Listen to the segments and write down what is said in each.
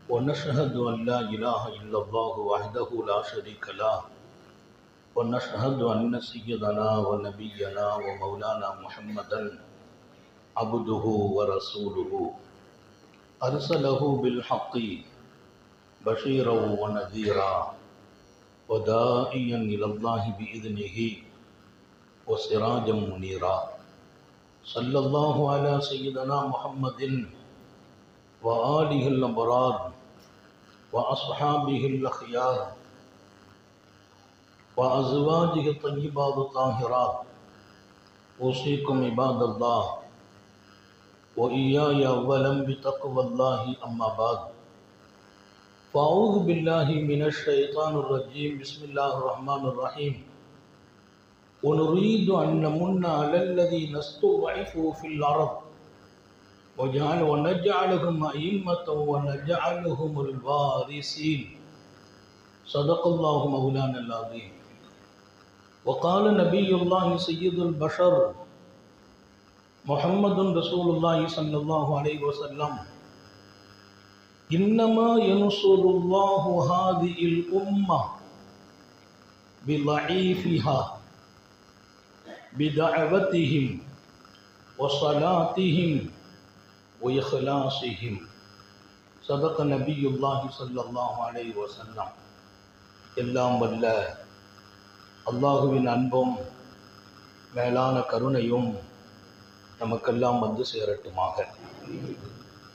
ونشهد أن لا إله إلا الله وحده لا شريك له ونشهد أن سيدنا ونبينا ومولانا محمدا عبده ورسوله أرسله بالحق بشيرا ونذيرا وداعيا إلى الله بإذنه وسراجا منيرا صلى الله على سيدنا محمد وآله الأبرار وأصحابه الأخيار وأزواجه الطيبات الطاهرات أوصيكم عباد الله وإياي أولا بتقوى الله أما بعد فأعوذ بالله من الشيطان الرجيم بسم الله الرحمن الرحيم ونريد أن نمن على الذين استضعفوا في الأرض ونجعلهم أئمة ونجعلهم الوارثين صدق الله مولانا العظيم وقال نبي الله سيد البشر محمد رسول الله صلى الله عليه وسلم إنما ينصر الله هذه الأمة بضعيفها بدعوتهم وصلاتهم وإخلاصهم صدق نبي الله صلى الله عليه وسلم எல்லாம் வல்ல அல்லாஹுவின் அன்பும் மேலான கருணையும் நமக்கெல்லாம் வந்து சேரட்டுமாக.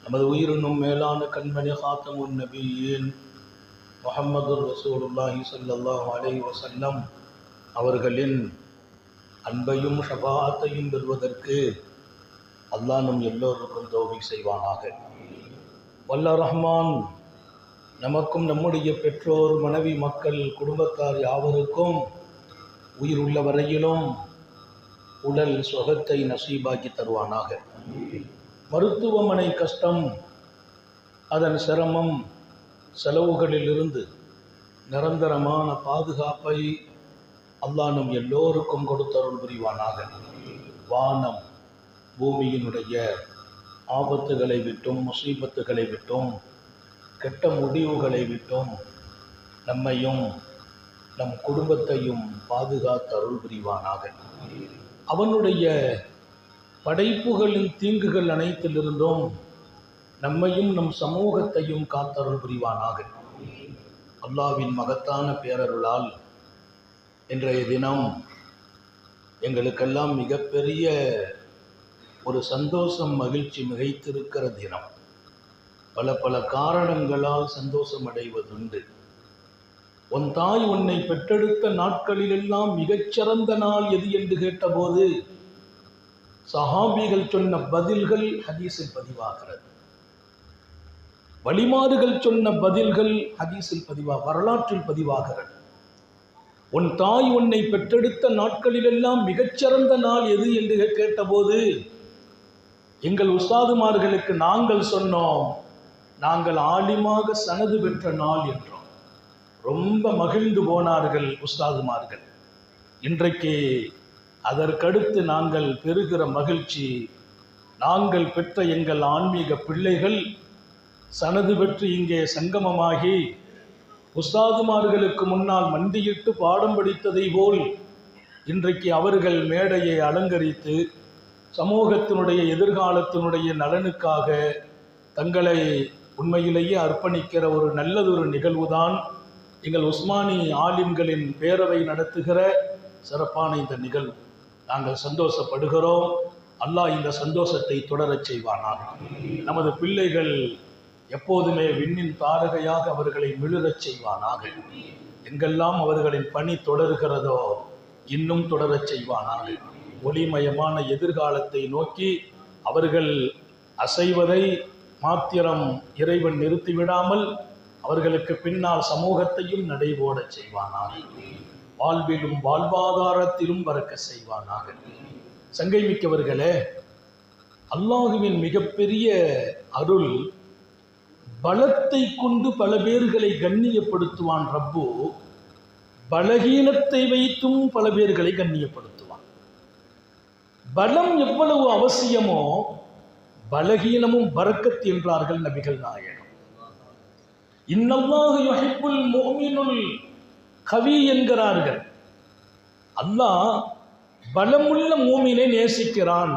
நமது உயிரினும் மேலான கண்மணி ஹாத்தமுன் நபியின் முஹம்மது ரசூலுல்லாஹி ஸல்லல்லாஹு அலைஹி வஸல்லம் அவர்களின் அன்பையும் ஷஃபாஅத்தையும் பெறுவதற்கு அல்லாஹ் நம் எல்லோருக்கும் தௌஃபீக் செய்வானாக. வல்ல ரஹ்மான் நமக்கும் நம்முடைய பெற்றோர் மனைவி மக்கள் குடும்பத்தார் யாவருக்கும் உயிர் உள்ள வரையிலும் உடல் சுகத்தை நசீபாக்கி தருவானாக. மருத்துவமனை கஷ்டம், அதன் சிரமம், செலவுகளிலிருந்து நிரந்தரமான பாதுகாப்பை அல்லாஹ் நம் எல்லோருக்கும் கொடுத்தருள் புரிவானாக. வானம் பூமியினுடைய ஆபத்துகளை விட்டும் முசீபத்துகளை விட்டும் கெட்ட முடிவுகளை விட்டும் நம்மையும் நம் குடும்பத்தையும் பாதுகாத்து அருள் புரிவானாக. அவனுடைய படைப்புகளின் தீங்குகள் அனைத்திலிருந்தும் நம்மையும் நம் சமூகத்தையும் காத்தருள் புரிவானாக. அல்லாஹ்வின் மகத்தான பேரருளால் இன்றைய தினம் எங்களுக்கெல்லாம் மிகப்பெரிய ஒரு சந்தோஷம் மகிழ்ச்சி மிகைத்திருக்கிற தினம். பல காரணங்களால் சந்தோஷம் அடைவதுண்டு. உன் தாய் உன்னை பெற்றெடுத்த நாட்களிலெல்லாம் மிகச்சிறந்த நாள் எது என்று கேட்டபோது சஹாபிகள் சொன்ன பதில்கள் ஹதீஸில் பதிவாகிறது. வழிமாறுகள் சொன்ன பதில்கள் ஹதீஸில் வரலாற்றில் பதிவாகிறது. உன் தாய் உன்னை பெற்றெடுத்த நாட்களிலெல்லாம் மிகச்சிறந்த நாள் எது என்று கேட்டபோது எங்கள் உஸ்தாதுமார்களுக்கு நாங்கள் சொன்னோம், நாங்கள் ஆலிமாக சனது பெற்ற நாள் என்றோம். ரொம்ப மகிழ்ந்து போனார்கள் உஸ்தாதுமார்கள். இன்றைக்கு அதற்கடுத்து நாங்கள் பெறுகிற மகிழ்ச்சி, நாங்கள் பெற்ற எங்கள் ஆன்மீக பிள்ளைகள் சனது பெற்று இங்கே சங்கமமாகி உஸ்தாதுமார்களுக்கு முன்னால் மண்டியிட்டு பாடம் படித்ததை போல் இன்றைக்கு அவர்கள் மேடையை அலங்கரித்து சமூகத்தினுடைய எதிர்காலத்தினுடைய நலனுக்காக தங்களை உண்மையிலேயே அர்ப்பணிக்கிற ஒரு நல்லதொரு நிகழ்வுதான் எங்கள் உஸ்மானி ஆலிம்களின் பேரவை நடத்துகிற சிறப்பான இந்த நிகழ்வு. நாங்கள் சந்தோஷப்படுகிறோம். அல்லாஹ் இந்த சந்தோஷத்தை தொடரச் செய்வானாக. நமது பிள்ளைகள் எப்போதுமே விண்ணின் தாரகையாக அவர்களை மிளிரச் செய்வானாக. எங்கெல்லாம் அவர்களின் பணி தொடர்கிறதோ இன்னும் தொடரச் செய்வானாக. ஒளிமயமான எதிர்காலத்தை நோக்கி அவர்கள் அசைவதை மாத்திரம் இறைவன் நிறுத்திவிடாமல் அவர்களுக்கு பின்னால் சமூகத்தையும் நடைபோடச் செய்வானாக. வாழ்விலும் வாழ்வாதாரத்திலும் வரக்க செய்வானாக. சங்கை மிக்கவர்களே, அல்லாஹுவின் மிகப்பெரிய அருள், பலத்தை கொண்டு பல பேர்களை கண்ணியப்படுத்துவான் ரப்பு, பலகீனத்தை வைத்தும் பல பேர்களை கண்ணியப்படுத்துவான். பலம் எவ்வளவு அவசியமோ பலகீனமும் பரக்கத் என்றார்கள் நபிகள் நாயகம். இன்னல்லாஹு யுஹிப்புல் முஃமினுல் கவி என்கிறார்கள். அல்லாஹ் பலமுள்ள மூமினை நேசிக்கிறான்.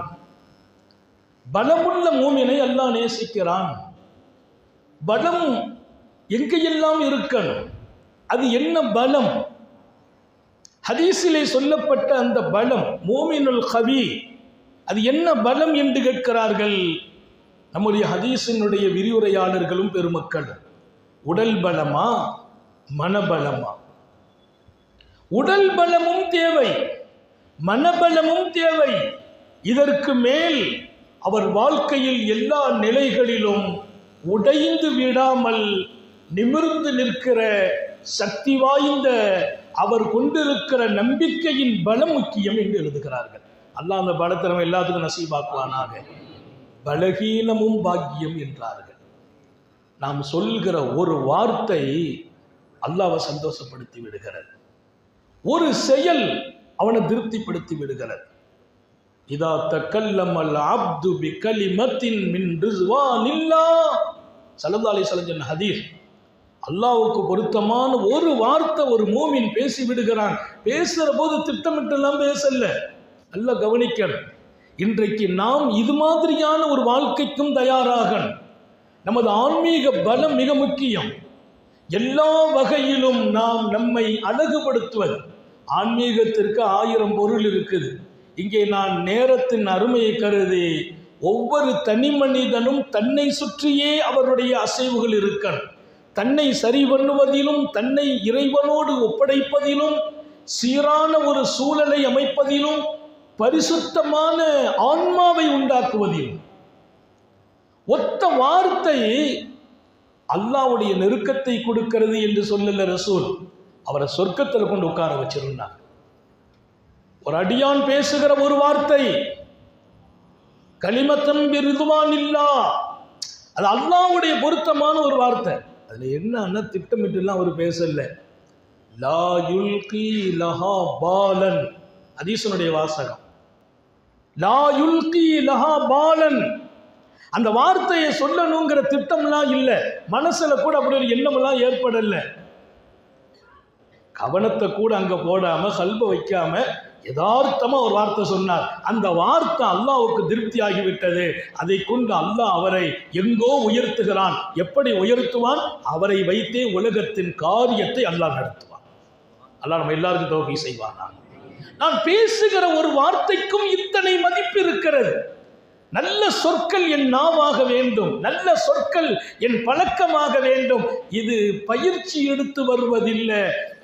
பலமுள்ள மூமினை அல்லாஹ் நேசிக்கிறான். பலம் எங்கெல்லாம் இருக்கணும்? அது என்ன பலம்? ஹதீஸிலே சொல்லப்பட்ட அந்த பலம் மூமினுல் கவி, அது என்ன பலம் என்று கேட்கிறார்கள் நம்முடைய ஹதீஸினுடைய விரிவுரையாளர்களும் பெருமக்களும். உடல் பலமா, மனபலமா? உடல் பலமும் தேவை, மனபலமும் தேவை. இதற்கு மேல் அவர் வாழ்க்கையில் எல்லா நிலைகளிலும் உடைந்து விடாமல் நிமிர்ந்து நிற்கிற சக்தி வாய்ந்த அவர் கொண்டிருக்கிற நம்பிக்கையின் பலம் முக்கியம் என்று எழுதுகிறார்கள். அல்லாஹ் அந்த பலத்தை நம்ம எல்லாத்துக்கும் நசீபாக்குவானாக. பலகீனமும் பாக்கியம் என்றார்கள். நாம் சொல்கிற ஒரு வார்த்தை அல்லாஹ்வை சந்தோஷப்படுத்தி விடுகிறது. ஒரு செயல் அவனை திருப்திப்படுத்தி விடுகிறது. இதா தக்கல்லமல் அப்து பிகலிமத்தின் மின் ரிஸ்வானில்லாஹ் ஸல்லல்லாஹு அலைஹி வஸல்லம் சொன்ன ஹதீஸ். அல்லாஹ்வுக்கு பொருத்தமான ஒரு வார்த்தை ஒரு மூமின் பேசி விடுகிறான். பேசுகிற போது திட்டமிட்டெல்லாம் பேசல. நல்லா கவனிக்கணும். இன்றைக்கு நாம் இது மாதிரியான ஒரு வாழ்க்கைக்கும் தயாராகணும். நமது ஆன்மீக பலம் மிக முக்கியம். எல்லா வகையிலும் நாம் நம்மை அழகுபடுத்துவது. ஆன்மீகத்திற்கு 1000 பொருள் இருக்குது. இங்கே நான் நேரத்தின் அருமையை கருதி ஒவ்வொரு தனி மனிதனும் தன்னை சுற்றியே அவருடைய அசைவுகள் இருக்கணும். தன்னை சரி பண்ணுவதிலும், தன்னை இறைவனோடு ஒப்படைப்பதிலும், சீரான ஒரு சூழலை அமைப்பதிலும், பரிசுத்தமான ஆன்மாவை உண்டாக்குவதிலும். ஒத்த வார்த்தை அல்லாஹ்வுடைய நெருக்கத்தை கொடுக்கிறது என்று சொல்லல ரசூல். அவரை சொர்க்கத்தில் கொண்டு உட்கார வச்சிருந்தார். ஒரு அடியான் பேசுகிற ஒரு வார்த்தை கலிமத்தம் பிரிதுவானில்லாஹ், அது அல்லாஹ்வுடைய பொருத்தமான ஒரு வார்த்தை. அதுல என்ன திட்டமிட்டுலாம் அவர் பேசல. லா யுல்கி லஹா பாலன், ஹதீஸுடைய வாசகம். லா யுல்கி லஹா பாலன், அந்த வார்த்தையை சொல்லணுங்கிற திட்டம்லாம் இல்லை. மனசுல கூட அப்படி ஒரு எண்ணமெல்லாம் ஏற்படல. கவனத்தை கூட அங்க போடாம, கல்ப வைக்காம யதார்த்தமா ஒரு வார்த்தை சொன்னார். அந்த வார்த்தை அல்லாஹ்வுக்கு திருப்தி ஆகிவிட்டது. அதை கொண்டு அல்லாஹ் அவரை எங்கோ உயர்த்துகிறான். எப்படி உயர்த்துவான்? அவரை வைத்தே உலகத்தின் காரியத்தை அல்லாஹ் நடத்துவான். அல்லாஹ் நம்ம எல்லாருக்கும் தௌஃபீக் செய்வான். நான் பேசுகிற ஒரு வார்த்தைக்கும் இத்தனை மதிப்பு இருக்கிறது. நல்ல சொற்கள் என் நாவாக வேண்டும், நல்ல சொற்கள் என் பழக்கமாக வேண்டும். இது பயிற்சி எடுத்து வருவதில்லை.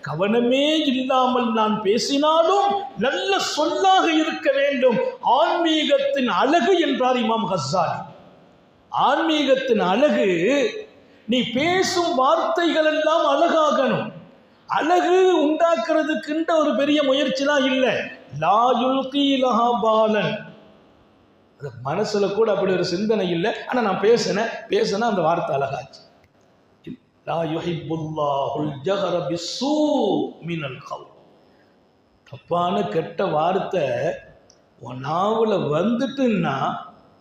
கவனமே இல்லாமல் நான் பேசினாலும் நல்ல சொல்லாக இருக்க வேண்டும். ஆன்மீகத்தின் அழகு என்றார் இமாம் கஸ்ஸாலி. ஆன்மீகத்தின் அழகு, நீ பேசும் வார்த்தைகள் எல்லாம் அழகாகணும். அழகு உண்டாக்குறதுக்குன்ற ஒரு பெரிய முயற்சிலாம் இல்லை. லா யுல்கி லஹா பாலன், மனசுல கூட அப்படி ஒரு சிந்தனை இல்லை. ஆனா நான் பேசினா அந்த வார்த்தை அழகாச்சு. லா யுஹிப்புல்லாஹுல் ஜஹர பிஸ்ஸூ மினல் கௌல், தப்பான கெட்ட வார்த்தை உன் நாவுல வந்துட்டுன்னா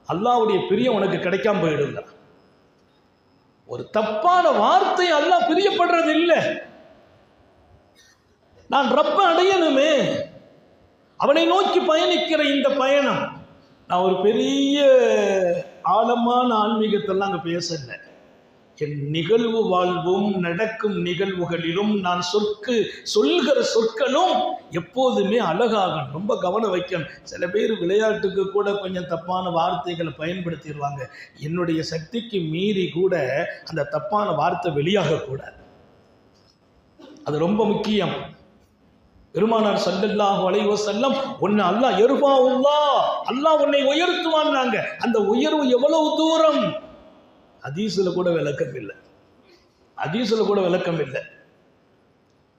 அல்லாஹ்வுடைய பிரியம் உனக்கு கிடைக்காம போயிடுங்க. ஒரு தப்பான வார்த்தை அல்லாஹ் பிரியப்படுறது இல்லை. நான் ரப்ப அடையணுமே, அவனை நோக்கி பயணிக்கிற இந்த பயணம். நான் ஒரு பெரிய ஆழமான ஆன்மீகத்தெல்லாம் அங்கே பேசல. என் நிகழ்வு வாழ்வும் நடக்கும் நிகழ்வுகளிலும் நான் சொல்கிற சொற்களும் எப்போதுமே அழகாகணும். ரொம்ப கவனம் வைக்கணும். சில பேர் விளையாட்டுக்கு கூட கொஞ்சம் தப்பான வார்த்தைகளை பயன்படுத்திடுவாங்க. என்னுடைய சக்திக்கு மீறி கூட அந்த தப்பான வார்த்தை வெளியாகக்கூடாது. அது ரொம்ப முக்கியம். பெருமானார் ஸல்லல்லாஹு அலைஹி வஸல்லம் உன்னை அல்லாஹ் யர்ஃபவுல்லாஹ், அல்லாஹ் உன்னை உயர்த்துவான்னாங்க. அந்த உயர்வு எவ்வளவு தூரம்? ஹதீஸ்ல கூட விளக்கம் இல்லை. ஹதீஸ்ல கூட விளக்கம் இல்லை.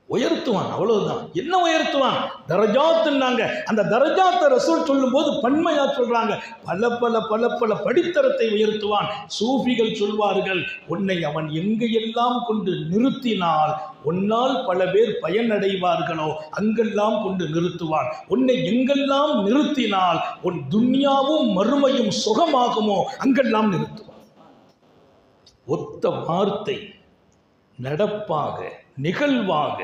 உயர்த்துவான், அவ்வளவுதான். என்ன உயர்த்துவான்? தரஜாத்துன்னாங்க. அந்த தரஜாத்தை ரசூல் சொல்லும் போது பன்மையா சொல்றாங்க. பல பல பல பல படித்தரத்தை உயர்த்துவான். சூஃபிகள் சொல்வார்கள், உன்னை அவன் எங்கெல்லாம் கொண்டு நிறுத்தினால் உன்னால் பல பேர் பயனடைவார்களோ அங்கெல்லாம் கொண்டு நிறுத்துவான். உன்னை எங்கெல்லாம் நிறுத்தினால் உன் துன்யாவும் மறுமையும் சுகமாகுமோ அங்கெல்லாம் நிறுத்துவான். ஒத்த வார்த்தை நடப்பாக, நிகழ்வாக,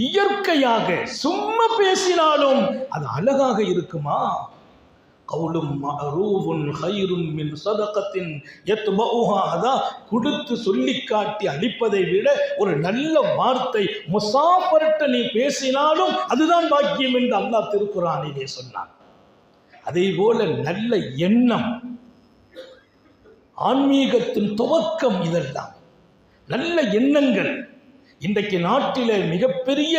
இயற்கையாக சும்மா பேசினாலும் அது அழகாக இருக்குமா? கவுலும் மஅரூஃபுன் கைரும் மின் ஸதகத்தின் யத்பஉஹா. அதான் கொடுத்து சொல்லி காட்டி அளிப்பதை விட ஒரு நல்ல வார்த்தை முசாஃபர்ட்ட நீ பேசினாலும் அதுதான் பாக்கியம் என்று அல்லாஹ் திருக்குர்ஆனிலே சொன்னான். அதே போல நல்ல எண்ணம், ஆன்மீகத்தின் துவக்கம், இதெல்லாம் நல்ல எண்ணங்கள். இன்றைக்கு நாட்டிலே மிகப்பெரிய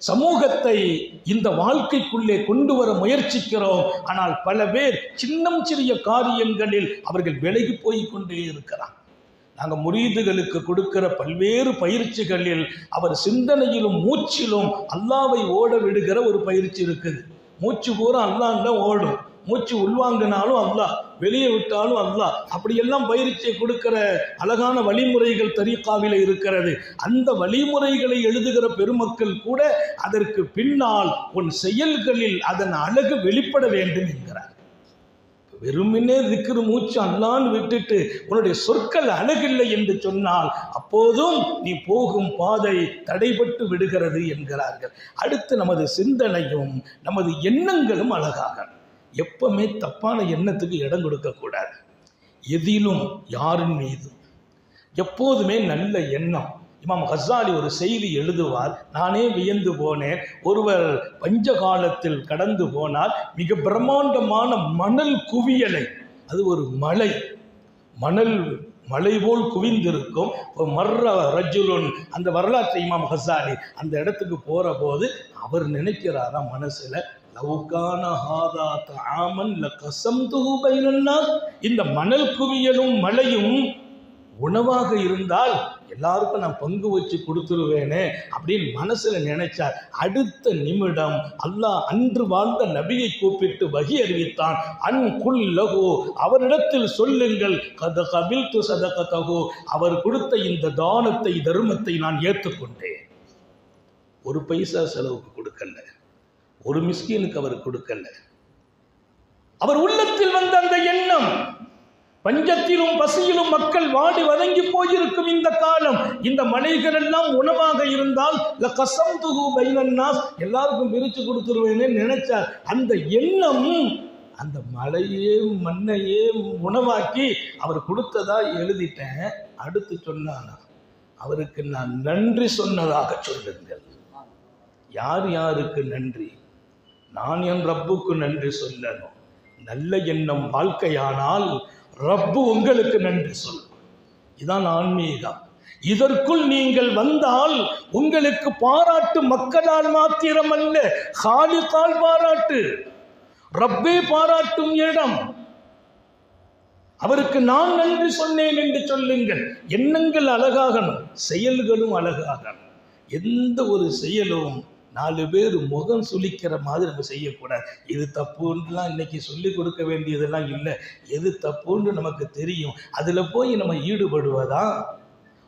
சமூகத்தை இந்த வாழ்க்கைக்குள்ளே கொண்டு வர முயற்சிக்கிறோம். ஆனால் பல பேர் சின்னம் சிறிய காரியங்களில் அவர்கள் விலகி போய் கொண்டே இருக்கிறார். நாங்கள் முரீதுகளுக்கு கொடுக்கிற பல்வேறு பயிற்சிகளில் அவர் சிந்தனையிலும் மூச்சிலும் அல்லாவை ஓட விடுகிற ஒரு பயிற்சி இருக்குது. மூச்சு பூரா அல்லாஹ் தான் ஓடும். மூச்சு உள்வாங்கினாலும் அல்லாஹ், வெளியே விட்டாலும் அல்லாஹ். அப்படியெல்லாம் பயிற்சியை கொடுக்கிற அழகான வழிமுறைகள் தரீகாவில் இருக்கிறது. அந்த வழிமுறைகளை எழுதுகிற பெருமக்கள் கூட அதற்கு பின்னால் உன் செயல்களில் அதன் அழகு வெளிப்பட வேண்டும் என்கிறார். வெறுமினே திக்ரு மூச்சு அல்லான்னு விட்டுட்டு உன்னுடைய சொற்கள் அழகில்லை என்று சொன்னால் அப்போதும் நீ போகும் பாதை தடைபட்டு விடுகிறது என்கிறார்கள். அடுத்து நமது சிந்தனையும் நமது எண்ணங்களும் அழகாக, எப்பவுமே தப்பான எண்ணத்துக்கு இடம் கொடுக்கக்கூடாது. எதிலும் யாரின் மீது எப்போதுமே நல்ல எண்ணம். இமாம் கஸ்ஸாலி ஒரு செய்தி எழுதுவார், நானே வியந்து போனேன். ஒருவர் பஞ்ச காலத்தில் கடந்து போனால் மிக பிரம்மாண்டமான மணல் குவியலை, அது ஒரு மலை, மலை போல் குவிந்திருக்கும். மர்ர ரஜுலுன், அந்த வரலாற்றை இமாம் கஸ்ஸாலி அந்த இடத்துக்கு போற போது அவர் நினைக்கிறாரா மனசுல, லவ்கான ஹாதா தஆமன் லகஸம்துஹு பைனன்னாஸ், இந்த மணல் குவியலும் மலையும் உணவாக இருந்தால் எல்லாருக்கும் நான் பங்கு வச்சு கொடுத்துருவேனே அப்படின்னு மனசுல நினைச்சார். அடுத்த நிமிடம் அல்லாஹ் அன்று வாழ்ந்த நபியை கூப்பிட்டு வஹி அறிவித்தான். அன் குல் லஹு, அவரிடத்தில் சொல்லுங்கள், கத கபில்து சதகதஹு, அவர் கொடுத்த இந்த தானத்தை, தர்மத்தை நான் ஏற்றுக்கொண்டேன். ஒரு பைசா செலவுக்கு கொடுக்கல, ஒரு மிஸ்கீனுக்கு அவர் கொடுக்கல. அவர் உள்ளத்தில் வந்த அந்த எண்ணம், பஞ்சத்திலும் பசியிலும் மக்கள் வாடி வதங்கி போயிருக்கும் இந்த காலம், இந்த மலைகள் எல்லாம் உணவாக இருந்தால் லகஸம்துஹு பைனன்னாஸ், எல்லாருக்கும் பிரித்து கொடுத்துருவேன்னு நினைச்சார். அந்த எண்ணம் அந்த மலையே மண்ணையே உணவாக்கி அவர் கொடுத்ததா எழுதிட்டேன். அடுத்து சொன்னானா, அவருக்கு நான் நன்றி சொன்னதாக சொல்லுங்கள். யார் யாருக்கு நன்றி? நான் என் ரப்புக்கு நன்றி சொல்லணும். நல்ல எண்ணம் வாழ்க்கையானால் ரப்பு உங்களுக்கு நன்றி சொல்லும். இதான் ஆன்மீகம். இதற்குள் நீங்கள் வந்தால் உங்களுக்கு பாராட்டு மக்களால் மாத்திரமல்ல, காலிகால் பாராட்டு, ரப்பே பாராட்டும் இடம். அவருக்கு நான் நன்றி சொன்னேன் என்று சொல்லுங்கள். எண்ணங்கள் அழகாகணும், செயல்களும் அழகாகணும். எந்த ஒரு செயலும் 4 பேர் முகம் சுளிக்கிற மாதிரி நம்ம செய்யக்கூடாது. இது தப்புன்னுலாம் இன்னைக்கு சொல்லிக் கொடுக்க வேண்டியதெல்லாம் இல்லை. எது தப்புன்னு நமக்கு தெரியும், அதில் போய் நம்ம ஈடுபடுவதா?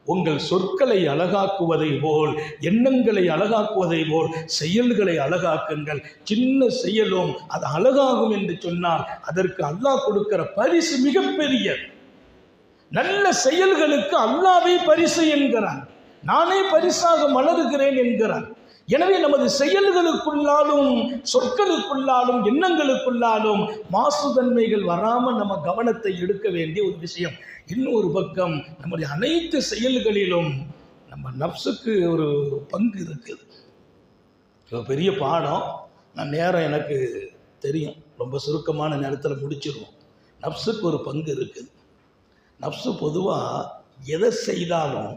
உங்கள் சொற்களை அழகாக்குவதை போல், எண்ணங்களை அழகாக்குவதை போல் செயல்களை அழகாக்குங்கள். சின்ன செயலும் அது அழகாகும் என்று சொன்னால் அதற்கு அல்லாஹ் கொடுக்கிற பரிசு மிகப்பெரியது. நல்ல செயல்களுக்கு அல்லாஹ்வே பரிசு என்கிறான். நானே பரிசாக மலருகிறேன் என்கிறான். எனவே நமது செயல்களுக்குள்ளாலும் சொற்களுக்குள்ளாலும் எண்ணங்களுக்குள்ளாலும் மாசுதன்மைகள் வராமல் நம்ம கவனத்தை எடுக்க வேண்டிய ஒரு விஷயம். இன்னொரு பக்கம் நம்முடைய அனைத்து செயல்களிலும் நம்ம நப்சுக்கு ஒரு பங்கு இருக்குது. பெரிய பாடம், நான் நேரம் எனக்கு தெரியும், ரொம்ப சுருக்கமான நேரத்தில் முடிச்சிருவோம். நப்சுக்கு ஒரு பங்கு இருக்குது. நப்சு பொதுவாக எதை செய்தாலும்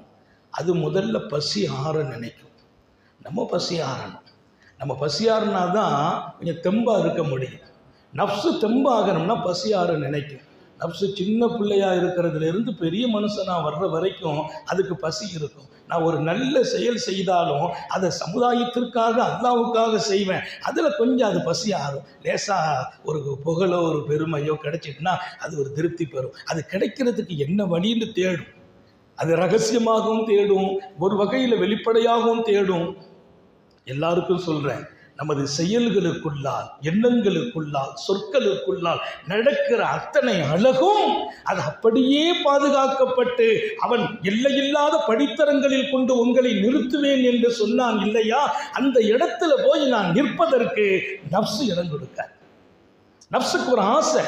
அது முதல்ல பசி ஆற நினைக்கும். நம்ம பசி ஆறணும். நம்ம பசி ஆறுனா தான் கொஞ்சம் தெம்பாக இருக்க முடியும். நப்சு தெம்பாகணும்னா பசி ஆற நினைக்கும். நப்சு சின்ன பிள்ளையாக இருக்கிறதுலேருந்து பெரிய மனுஷனாக வர்ற வரைக்கும் அதுக்கு பசி இருக்கும். நான் ஒரு நல்ல செயல் செய்தாலும் அதை சமுதாயத்திற்காக அல்லாஹ்வுக்காக செய்வேன், அதில் கொஞ்சம் அது பசி ஆறும். லேசாக ஒரு புகழோ ஒரு பெருமையோ கிடைச்சிட்டுனா அது ஒரு திருப்தி பெறும். அது கிடைக்கிறதுக்கு என்ன வழின்னு தேடும். அது ரகசியமாகவும் தேடும், ஒரு வகையில் வெளிப்படையாகவும் தேடும். எல்லாருக்கும் சொல்கிறேன், நமது செயல்களுக்குள்ளால், எண்ணங்களுக்குள்ளால், சொற்களுக்குள்ளால் நடக்கிற அத்தனை அழகும் அது அப்படியே பாதுகாக்கப்பட்டு அவன் எல்லையில்லாத படித்தரங்களில் கொண்டு உங்களை நிறுத்துவேன் என்று சொன்னான் இல்லையா? அந்த இடத்துல போய் நான் நிற்பதற்கு நப்சு இடம் கொடுக்க. நப்சுக்கு ஒரு ஆசை,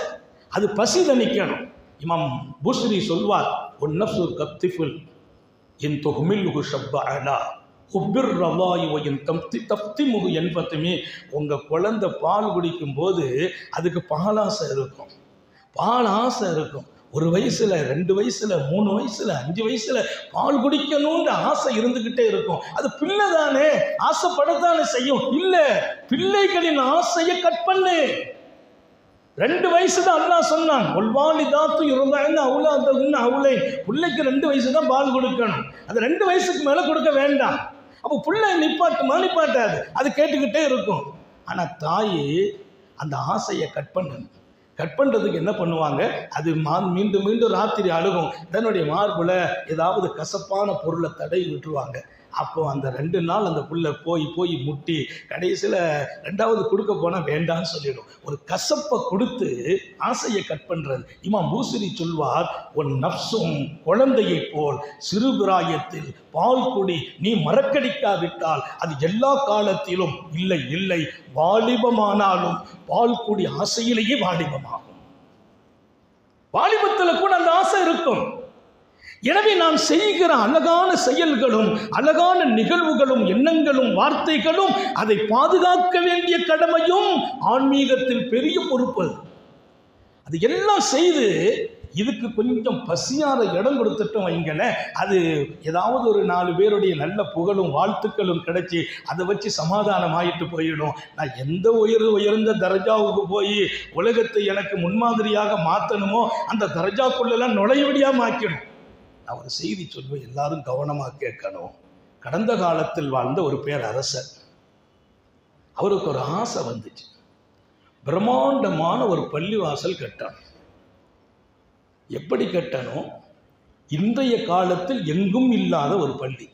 அது பசி தணிக்கணும். இமாம் பூஸ்ரி சொல்வார், ஒன் நப்சு கத்திஃபுல் இன் துஹ்மில்ஹு ஷப்பஅலா உப்பிர் ரவாயுவையும் தப்திமுகு என்பதுமே. உங்கள் குழந்தை பால் குடிக்கும் போது அதுக்கு பாலாசை இருக்கும், பாலாசை இருக்கும். 1 வயசுல 2 வயசுல 3 வயசுல 5 வயசுல பால் குடிக்கணும்ன்ற ஆசை இருந்துகிட்டே இருக்கும். அது பிள்ளை தானே, ஆசைப்படத்தானே செய்யும். இல்லை, பிள்ளைகளின் ஆசையை கட் பண்ணு. 2 வயசு தான் அல்லாஹ் சொன்னான், ஒல்வாலிதாத்து இருந்தாங்க அவுலாதன்னு அவளை. பிள்ளைக்கு 2 வயசு தான் பால் கொடுக்கணும், அது 2 வயசுக்கு மேலே கொடுக்க வேண்டாம். அப்போ பிள்ளை நிப்பாட்டாது, அது கேட்டுக்கிட்டே இருக்கும். ஆனால் தாய் அந்த ஆசையை கட் பண்ணுறதுக்கு என்ன பண்ணுவாங்க? அது மீண்டும் மீண்டும் ராத்திரி அழுகும். தன்னுடைய மார்பில் ஏதாவது கசப்பான பொருளை தடவி விட்டுருவாங்க. அப்போ அந்த 2 நாள் அந்த புள்ள போய் முட்டி கடைசியில் 2வது கொடுக்க போனால் வேண்டான்னு சொல்லிடும். ஒரு கசப்பை கொடுத்து ஆசையை கட் பண்ணுறது. இமாம் பூஸ்ரி சொல்வார், உன் நப்சும் குழந்தையை போல் சிறுபிராயத்தில் பால் குடி, நீ மறக்கடிக்காவிட்டால் அது எல்லா காலத்திலும் இல்லை வாலிபமானாலும் பால் குடி ஆசையிலேயே வாலிபமாகும். வாலிபத்தில் கூட அந்த ஆசை இருக்கும். எனவே நாம் செய்கிற அழகான செயல்களும் அழகான நிகழ்வுகளும் எண்ணங்களும் வார்த்தைகளும் அதை பாதுகாக்க வேண்டிய கடமையும் ஆன்மீகத்தில் பெரிய பொறுப்பு. அது எல்லாம் செய்து இதுக்கு கொஞ்சம் பசியார இடம் கொடுத்துட்டோம் வைங்களேன், அது ஏதாவது ஒரு 4 பேருடைய நல்ல புகழும் வாழ்த்துக்களும் கிடைச்சி அதை வச்சு சமாதானம் ஆகிட்டு போயிடும். நான் எந்த உயர்ந்த தர்ஜாவுக்கு போய் உலகத்தை எனக்கு முன்மாதிரியாக மாற்றணுமோ அந்த தர்ஜாக்குள்ளெல்லாம் நுழைவடியாக ஆக்கிடும். நான் ஒரு செய்தி சொல்வேன், எல்லாரும் கவனமாக கேட்கணும். கடந்த காலத்தில் வாழ்ந்த ஒரு பேரரசர், அவருக்கு ஒரு ஆசை வந்துச்சு, பிரம்மாண்டமான ஒரு பள்ளிவாசல் கட்டணும். எப்படி கட்டணும்? இன்றைய காலத்தில் எங்கும் இல்லாத ஒரு பள்ளி,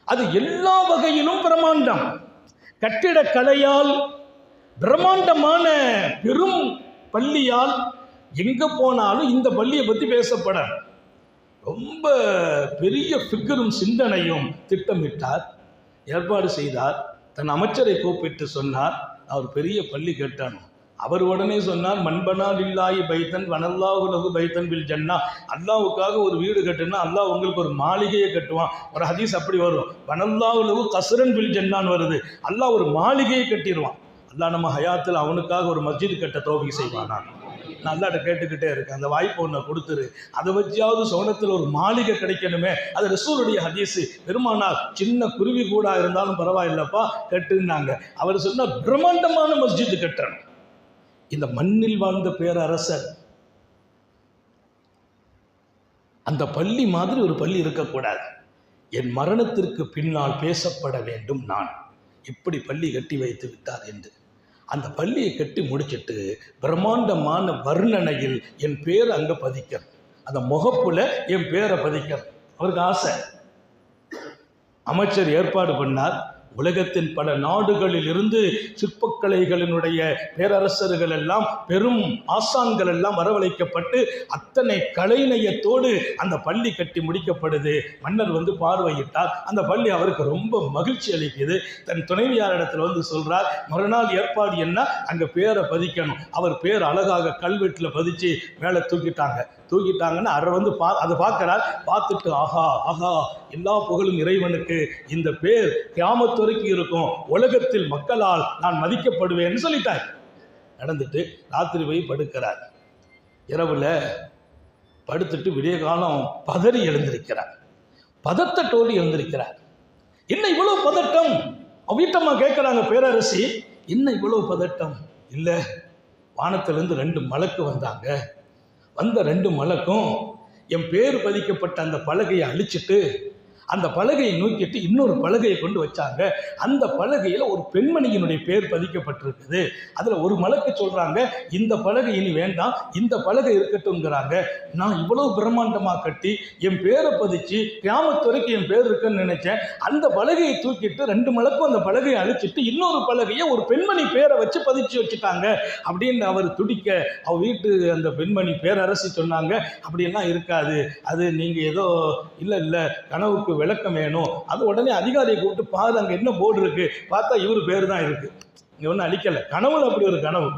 அது எல்லா வகையிலும் பிரம்மாண்டம், கட்டிடக்கலையால் பிரம்மாண்டமான பெரும் பள்ளியால் எங்க போனாலும் இந்த பள்ளியை பற்றி பேசப்பட ரொம்ப பெரிய ஃபிகரும் சிந்தனையும் திட்டமிட்டார், ஏற்பாடு செய்தார். தன் அமைச்சரை கூப்பிட்டு சொன்னார், அவர் பெரிய பள்ளி கட்டணும். அவர் உடனே சொன்னார், மண்பனால் இல்லாயி பைத்தன் வனல்லாஹுலகு பைத்தன் வில் ஜன்னா. அல்லாவுக்காக ஒரு வீடு கட்டுனா அல்லாஹ் உங்களுக்கு ஒரு மாளிகையை கட்டுவான். ஒரு ஹதீஸ் அப்படி வரும், வனல்லாஹுலகு கஸ்ரன் வில் ஜன்னான்னு வருது. அல்லாஹ் ஒரு மாளிகையை கட்டிடுவான். அல்லாஹ் நம்ம ஹயாத்தில் அவனுக்காக ஒரு மஸ்ஜித் கட்ட தௌஃபீக் செய்வானா? நான் அல்லாட்ட கேட்டுக்கிட்டே இருக்கேன், அந்த வாய்ப்பு ஒன்று கொடுத்துரு, அதை வச்சாவது சோனத்தில் ஒரு மாளிகை கிடைக்கணுமே. அது ரசூலுடைய ஹதீஸு. பெருமானார் சின்ன குருவி கூட இருந்தாலும் பரவாயில்லப்பா கட்டுனாங்க. அவர் சொன்னால் பிரம்மாண்டமான மஸ்ஜித் கட்டணும். இந்த மண்ணில் வாழ்ந்த பேரரசர் அந்த பள்ளி மாதிரி ஒரு பள்ளி இருக்கக்கூடாது, என் மரணத்திற்கு பின்னால் பேசப்பட வேண்டும் நான் இப்படி பள்ளி கட்டி வைத்து விட்டார் என்று அந்த பள்ளியை கட்டி முடிச்சுட்டு பிரம்மாண்டமான வர்ணனையில் என் பேர் அங்கே பதிக்க, அந்த முகப்புல என் பேரை பதிக்க அவருக்கு ஆசை. அமைச்சர் ஏற்பாடு பண்ணார். உலகத்தின் பல நாடுகளில் இருந்து சிற்பக்கலைகளினுடைய பேரரசர்கள் எல்லாம், பெரும் ஆசான்கள் எல்லாம் வரவழைக்கப்பட்டு அத்தனை கலைநயத்தோடு அந்த பள்ளி கட்டி முடிக்கப்படுது. மன்னர் வந்து பார்வையிட்டார். அந்த பள்ளி அவருக்கு ரொம்ப மகிழ்ச்சி அளிக்குது. தன் துணைவியாரிடத்தில் வந்து சொல்றார், மறுநாள் ஏற்பாடு என்ன, அங்கே பேரை பதிக்கணும். அவர் பேர் அழகாக கல்வெட்டில் பதிச்சு மேலே தூக்கிட்டாங்கன்னு அவர் வந்து அதை பார்க்கிறார். பார்த்துட்டு ஆஹா ஆஹா, எல்லா புகழும் இறைவனுக்கு, இந்த பேர் கியாமத் வரைக்கும் இருக்கும், உலகத்தில் மக்களால் நான் மதிக்கப்படுவேன்னு சொல்லிட்டார். நடந்துட்டு ராத்திரி போய் படுக்கிறார். இரவுல படுத்துட்டு விடிய காலம் பதறி எழுந்திருக்கிறார், பதட்டத்தோடு எழுந்திருக்கிறார். என்ன இவ்வளவு பதட்டம்? வீட்டம்மா கேட்கிறாங்க, பேரரசி என்ன இவ்வளவு பதட்டம்? இல்லை, வானத்திலிருந்து 2 மலக்கு வந்தாங்க. வந்த 2 மலக்கும் என் பேர் பதிக்கப்பட்ட அந்த பலகையை அழிச்சிட்டு அந்த பலகையை நோக்கிட்டு இன்னொரு பலகையை கொண்டு வச்சாங்க. அந்த பலகையில் ஒரு பெண்மணியினுடைய பேர் பதிக்கப்பட்டிருக்குது. அதில் ஒரு மலக்கு சொல்றாங்க, இந்த பலகை இனி வேண்டாம், இந்த பலகை இருக்கட்டும்ங்கிறாங்க. நான் இவ்வளவு பிரம்மாண்டமாக கட்டி என் பேரை பதிச்சு கியாமத் வரைக்கும் என் பேர் இருக்குன்னு நினைச்சேன். அந்த பலகையை தூக்கிட்டு 2 மலக்கும் அந்த பலகையை அழிச்சிட்டு இன்னொரு பலகையை ஒரு பெண்மணி பேரை வச்சு பதிச்சு வச்சுட்டாங்க அப்படின்னு அவர் துடிக்க, அவர் வீட்டு அந்த பெண்மணி பேரரசி சொன்னாங்க, அப்படியெல்லாம் இருக்காது, அது நீங்க ஏதோ இல்ல கனவுக்கு விளக்கம் வேணும். அது உடனே அதிகாரியை கூப்பிட்டு பாரு, அங்க என்ன போர்டு இருக்கு, பார்த்தா இவர் பேர் தான் இருக்கு, இங்க ஒன்றும் அழிக்கல. கனவுல அப்படி ஒரு கனவு.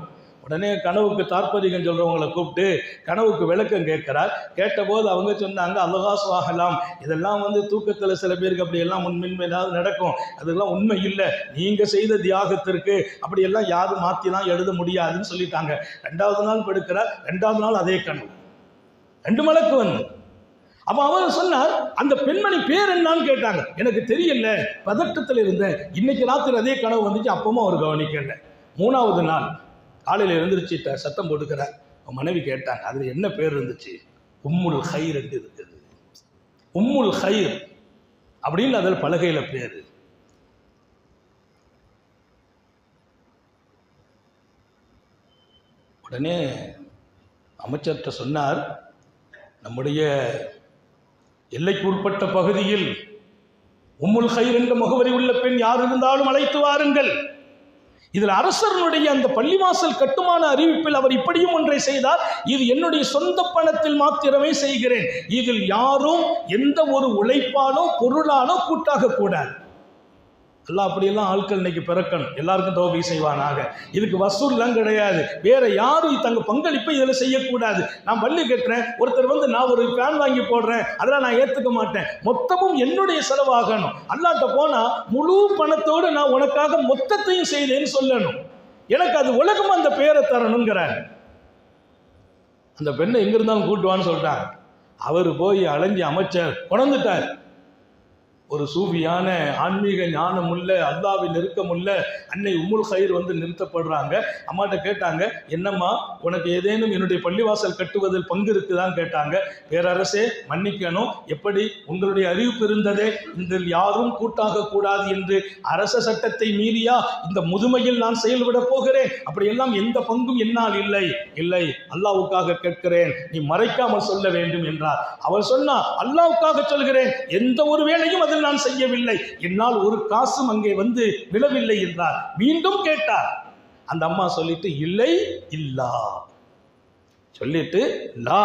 உடனே கனவுக்கு தாற்பதிகம் சொல்றவங்களை கூப்பிட்டு கனவுக்கு விளக்கம் கேட்கிறார். கேட்டபோது அவங்க சொன்னாங்க, அல்லாஹ் இதெல்லாம் தூக்கத்தில் சில பேருக்கு அப்படியெல்லாம் முன்மையாவது நடக்கும், அதெல்லாம் உண்மை இல்லை, நீங்க செய்த தியாகத்திற்கு அப்படியெல்லாம் யாரும் மாற்றிலாம் எழுத முடியாதுன்னு சொல்லிட்டாங்க. 2வது நாள் படுக்கிறார். 2வது நாள் அதே கனவு, 2 மலக்கு வந்து. அப்ப அவர் சொன்னார், அந்த பெண்மணி பேர் என்னன்னு கேட்டாங்க. எனக்கு தெரியல, பதட்டத்தில் இருந்தேன். இன்னைக்கு ராத்திரி அதே கனவு வந்துச்சு, அப்பவும் அவர் கவனிக்கல. 3வது நாள் காலையில் எழுந்திருச்சு சத்தம் போட்டுக்கிறார். மனைவி கேட்டாங்க, அதுல என்ன பேர் இருந்துச்சு? உம்முல் ஹைர் என்று இருக்குது. உம்முல் ஹைர் அப்படின்னு அதில் பலகையில பேரு. உடனே அமைச்சர்கிட்ட சொன்னார், நம்முடைய எல்லைக்கு உட்பட்ட பகுதியில் உம்முல் ஹைர் என்ற முகவரி உள்ள பெண் யார் இருந்தாலும் அழைத்து வாருங்கள். இதில் அரசனுடைய அந்த பள்ளிவாசல் கட்டுமான அறிவிப்பில் அவர் இப்படியும் ஒன்றை செய்தார், இது என்னுடைய சொந்த பணத்தில் மாத்திரமே செய்கிறேன், இதில் யாரும் எந்த ஒரு உழைப்பாலோ பொருளாலோ கூட்டாக கூடாது. அல்லாஹ் அப்படியெல்லாம் ஆட்கள் இன்னைக்கு பிறக்கணும், எல்லாருக்கும் தௌபீக் செய்வானாக. இதுக்கு வசூல்லாம் கிடையாது, வேற யாரும் தங்க பங்களிப்பை இதில் செய்யக்கூடாது. நான் பள்ளி கட்டுறேன், ஒருத்தர் நான் ஒரு ஃபேன் வாங்கி போடுறேன், அதெல்லாம் நான் ஏற்றுக்க மாட்டேன், மொத்தமும் என்னுடைய செலவாகணும். அல்லாஹ்ட்ட போனா முழு பணத்தோடு நான் உனக்காக மொத்தத்தையும் செய்தேன்னு சொல்லணும், எனக்கு அது உலகம் அந்த பேரை தரணுங்கிறார். அந்த பெண்ணை எங்க இருந்தாலும் கூட்டுவான்னு சொல்லிட்டாங்க. அவர் போய் அலைஞ்சி அமைச்சர் கொண்டுட்டார். ஒரு சூஃபியான ஆன்மீக ஞானமுள்ள அல்லாஹ்வின் நெருக்கமுள்ள அன்னை உம்முல் ஹைர் நிறுத்தப்படுறாங்க. அம்மாட்ட கேட்டாங்க, என்னம்மா உனக்கு ஏதேனும் என்னுடைய பள்ளிவாசல் கட்டுவதில் பங்கு இருக்குதான்னு கேட்டாங்க. பேரரசே மன்னிக்கணும், எப்படி உங்களுடைய அறிவிப்பு இருந்ததே, இதில் யாரும் கூட்டாக கூடாது என்று அரச சட்டத்தை மீறியா இந்த முதுமையில் நான் செயல்பட போகிறேன், அப்படியெல்லாம் எந்த பங்கும் என்னால் இல்லை, இல்லை அல்லாஹ்வுக்காக கேட்கிறேன், நீ மறைக்காமல் சொல்ல வேண்டும் என்றார். அவர் சொன்னார், அல்லாஹ்வுக்காக சொல்கிறேன், எந்த ஒரு வேளையும் அதில் நான் செய்யவில்லை, என்னால் ஒரு காசும் அங்கே விழவில்லை என்றார். மீண்டும் கேட்டார். அந்த அம்மா சொல்லிட்டு இல்லை இல்லா சொல்லிட்டு லா,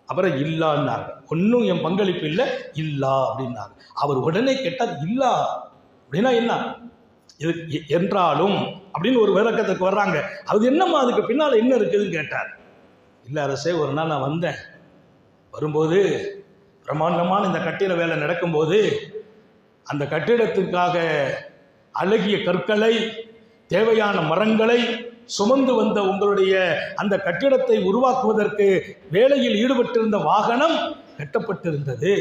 அப்புறம் இல்லான்னாங்க, ஒன்னும் என் பங்களிப்பு இல்லை இல்லா அப்படின்னாங்க. அவர் உடனே கேட்டார், இல்லா அப்படின்னா என்ன இது என்றாலும் அப்படின்னு ஒரு விளக்கத்துக்கு வர்றாங்க. அது என்னம்மா அதுக்கு பின்னால என்ன இருக்குதுன்னு கேட்டார். இல்ல அரசே, ஒரு நாள் நான் வந்தேன், வரும்போது பிரம்மாண்டமான இந்த கட்டிட வேலை நடக்கும்போது அந்த கட்டிடத்துக்காக அழகிய கற்களை தேவையான மரங்களை சுமந்து வந்த உங்களுடைய அந்த கட்டிடத்தை உருவாக்குவதற்கு வேலையில் ஈடுபட்டிருந்த வாகனம் கட்டப்பட்டிருந்தது.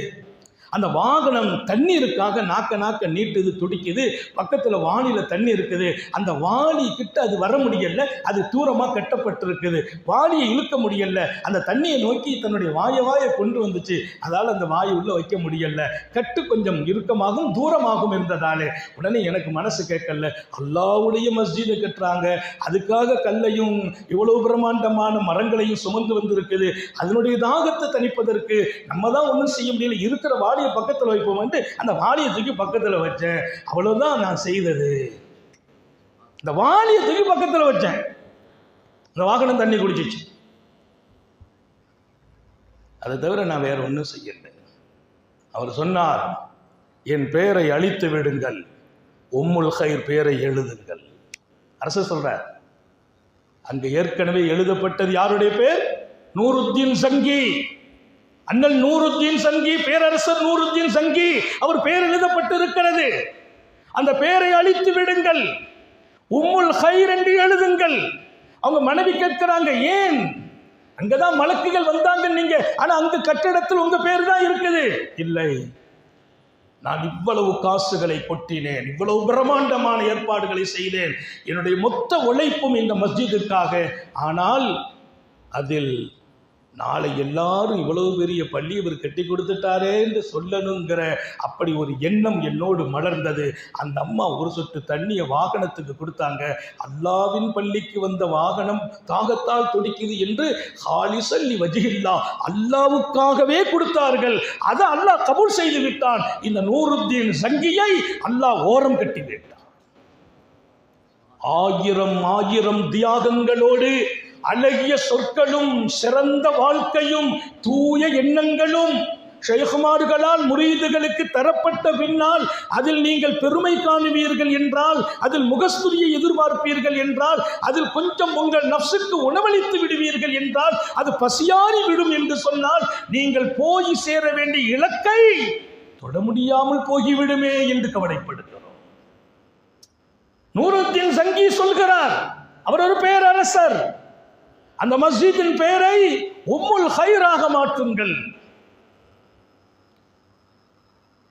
அந்த வாகனம் தண்ணீருக்காக நாக்க நீட்டுது, துடிக்குது, பக்கத்தில் வாளியில் தண்ணி இருக்குது, அந்த வாளி கிட்ட அது வர முடியல, அது தூரமாக கட்டப்பட்டிருக்குது, வாளியை இழுக்க முடியல, அந்த தண்ணியை நோக்கி தன்னுடைய வாயை கொண்டு வந்துச்சு, அதால் அந்த வாயை உள்ள வைக்க முடியல, கட்டு கொஞ்சம் இறுக்கமாகவும் தூரமாகவும் இருந்ததாலே உடனே எனக்கு மனசு கேட்கல, அல்லாஹ்வுடைய மஸ்ஜிதை கட்டுறாங்க, அதுக்காக கல்லையும் இவ்வளவு பிரம்மாண்டமான மரங்களையும் சுமந்து வந்திருக்குது, அதனுடைய தாகத்தை தணிப்பதற்கு நம்ம தான் ஒன்றும் செய்ய முடியல, இருக்கிற வாளி பக்கத்தில் வைப்போம், அந்த வாளியை தூக்கி பக்கத்தில் வச்சேன், அவ்வளவுதான் நான் செய்தது. இந்த வாளியை தூக்கி பக்கத்தில் வச்சேன், இந்த வாகனம் தண்ணி குடிச்சிச்சு, அதை தவிர நான் வேற ஒன்றும் செய்யல. அவர் சொன்னார், என் பெயரை அழித்து விடுங்கள், உம்முல் ஹைர் பெயரை எழுதுங்கள். அரசு சொல்றார், அங்கு ஏற்கனவே எழுதப்பட்டது யாருடைய பேர்? நூருத்தீன் சங்கி, அண்ணல் நூருத்தீன் சங்கி, பேரரசர் நூருத்தீன் சங்கி, அவர் பெயர் எழுதப்பட்டு இருக்கிறது. அந்த பெயரை அழித்து விடுங்கள், உம்முல் ஹைர் என்று எழுதுங்கள். அவங்க மனைவி கேட்கிறாங்க, ஏன்? அங்கதான் மலக்குகள் வந்தாங்க நீங்க, ஆனா அங்க கட்டிடத்தில் உங்க பேர் தான் இருக்குது. இல்லை, நான் இவ்வளவு காசுகளை கொட்டினேன், இவ்வளவு பிரம்மாண்டமான ஏற்பாடுகளை செய்தேன், என்னுடைய மொத்த உழைப்பும் இந்த மஸ்ஜிதுக்காக, ஆனால் அதில் நாளை எல்லாரும் இவ்வளவு பெரிய பள்ளி இவர் கட்டி கொடுத்துட்டாரே என்று சொல்லணுங்கிற அப்படி ஒரு எண்ணம் என்னோடு மலர்ந்தது. அந்த அம்மா ஒரு சொட்டு தண்ணியை வாகனத்துக்கு கொடுத்தாங்க. அல்லாவின் பள்ளிக்கு வந்த வாகனம் தாகத்தால் துடிக்குது என்று ஹாலிசல்லி வஜிஹில்லா, அல்லாவுக்காகவே கொடுத்தார்கள். அதை அல்லாஹ் கபூல் செய்து விட்டான். இந்த நூருத்தீன் சங்கியை அல்லாஹ் ஓரம் கட்டி விட்டான். ஆயிரம் ஆயிரம் தியாகங்களோடு அழகிய சொற்களும் சிறந்த வாழ்க்கையும் தூய எண்ணங்களும் ஷைഖ்மார்களால் முரீதுகளுக்கு தரப்பட்ட பின்னால் அதில் நீங்கள் பெருமை காணுவீர்கள் என்றால், அதில் முகஸ்துதியை எதிர்பார்ப்பீர்கள் என்றால், அதில் கொஞ்சம் உங்கள் நஃப்ஸுக்கு உணவளித்து விடுவீர்கள் என்றால், அது பசியாறி விடும் என்று சொன்னால், நீங்கள் போய் சேர வேண்டிய இலக்கை தொட முடியாமல் போய்விடுமே என்று கவலைப்படுகிறோம். நூருத்தீன் சங்கி சொல்கிறார், அவர் ஒரு பேரரசர். அந்த மஸ்ஜிதின் பெயரை உம்முல் ஹைராக மாற்றுங்கள்.